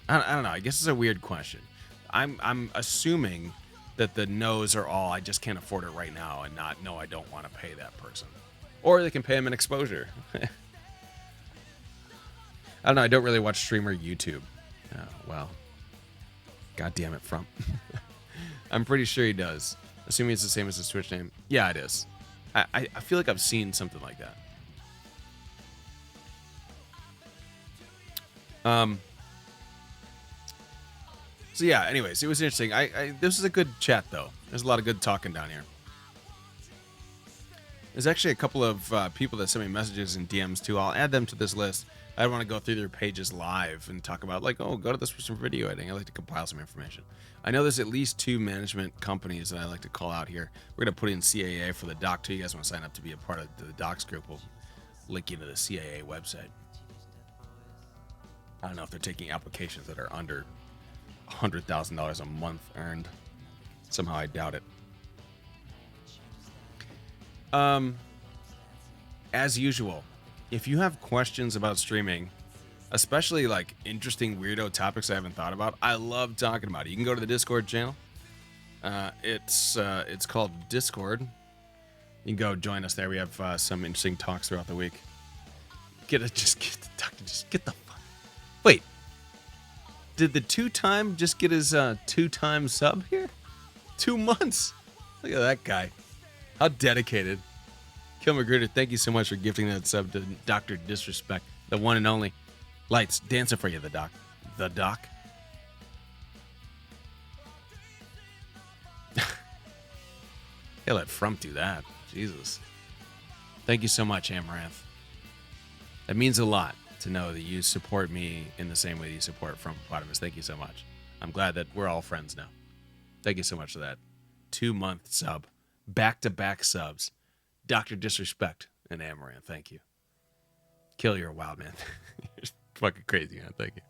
I don't know. I guess it's a weird question. I'm assuming that the no's are all, I just can't afford it right now, and not, no, I don't want to pay that person. Or they can pay them an exposure. I don't know. I don't really watch streamer YouTube. Oh, well. God damn it, Frump. I'm pretty sure he does. Assuming it's the same as his Twitch name. Yeah, it is. I feel like I've seen something like that. So yeah, anyways, it was interesting. This is a good chat, though. There's a lot of good talking down here. There's actually a couple of people that sent me messages and DMs, too. I'll add them to this list. I want to go through their pages live and talk about, like, oh, go to this for some video editing. I like to compile some information. I know there's at least 2 management companies that I like to call out here. We're going to put in CAA for the doc, too. You guys want to sign up to be a part of the docs group, we'll link you to the CAA website. I don't know if they're taking applications that are under $100,000 a month earned. Somehow I doubt it. As usual, if you have questions about streaming, especially like interesting weirdo topics I haven't thought about. I love talking about it. You can go to the Discord channel. It's called Discord. You can go join us there. We have some interesting talks throughout the week. Just get the doctor. Just get the fuck. Wait. Did the 2-time just get his 2-time sub here? 2 months. Look at that guy. How dedicated. Kill Magruder, thank you so much for gifting that sub to Dr. Disrespect, the one and only. Lights, dancing for you, the doc. The doc. Hey, let Frump do that. Jesus. Thank you so much, Amaranth. That means a lot to know that you support me in the same way that you support Frump Hippopotamus. Thank you so much. I'm glad that we're all friends now. Thank you so much for that. 2-month sub. Back-to-back subs. Dr. Disrespect and Amaranth. Thank you. Kill, you're a wild man. You're fucking crazy, man. Thank you.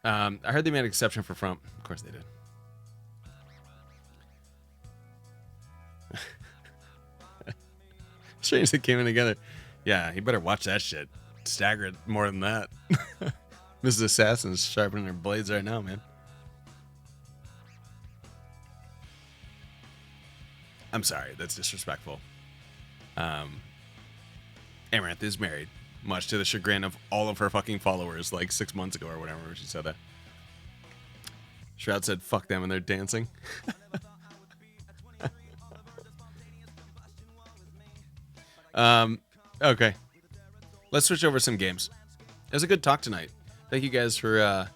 I heard they made an exception for Frump. Of course they did. Strange they came in together. Yeah, he better watch that shit. Stagger it more than that. Mrs. Assassin's sharpening her blades right now, man. I'm sorry, that's disrespectful. Amaranth is married, much to the chagrin of all of her fucking followers, like 6 months ago or whatever she said that. Shroud said, fuck them and they're dancing. Okay. Let's switch over some games. It was a good talk tonight. Thank you guys for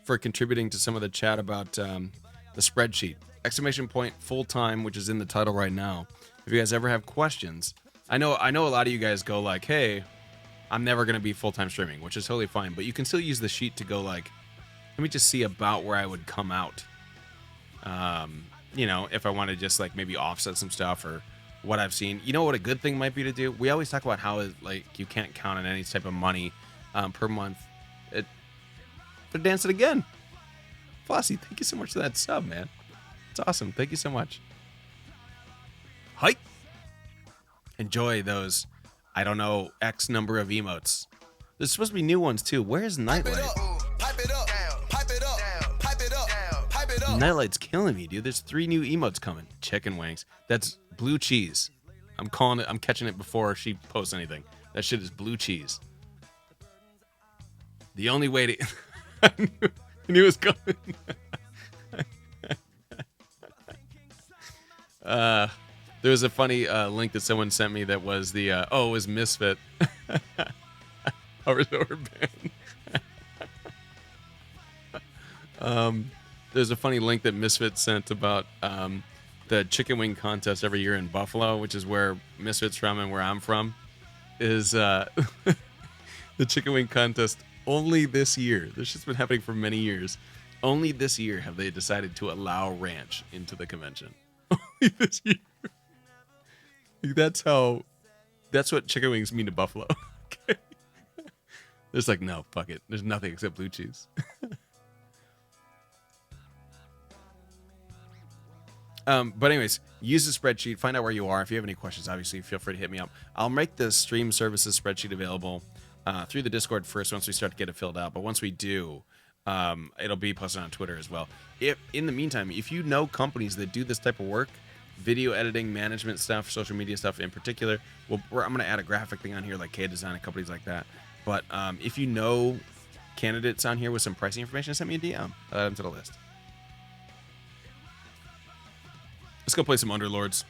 contributing to some of the chat about the spreadsheet. Exclamation point full time, which is in the title right now. If you guys ever have questions, I know a lot of you guys go like, hey, I'm never going to be full time streaming, which is totally fine, but you can still use the sheet to go like, let me just see about where I would come out. You know, if I want to just like maybe offset some stuff or what I've seen. You know what a good thing might be to do? We always talk about how like you can't count on any type of money per month. They're dancing again. Flossie, thank you so much for that sub, man. It's awesome. Thank you so much. Hi. Enjoy those, I don't know, X number of emotes. There's supposed to be new ones too. Where's Nightlight? Pipe it up, pipe it up, pipe it up, pipe it up. Nightlight's killing me, dude. There's 3 new emotes coming. Chicken wings. That's blue cheese. I'm catching it before she posts anything. That shit is blue cheese. The only way to... I knew it was coming. There was a funny link that someone sent me that was the... it was Misfit. Our band. There's a funny link that Misfit sent about the chicken wing contest every year in Buffalo, which is where Misfit's from and where I'm from, is the chicken wing contest. Only this year, this shit's been happening for many years, only this year have they decided to allow ranch into the convention. Only this year. That's what chicken wings mean to Buffalo. Okay. There's like, no, fuck it. There's nothing except blue cheese. But anyways, use the spreadsheet. Find out where you are. If you have any questions, obviously, feel free to hit me up. I'll make the stream services spreadsheet available through the Discord first once we start to get it filled out. But once we do, it'll be posted on Twitter as well. In the meantime, if you know companies that do this type of work, video editing, management stuff, social media stuff in particular, I'm going to add a graphic thing on here like K-Design and companies like that. But if you know candidates on here with some pricing information, send me a DM. I'll add them to the list. Let's go play some Underlords.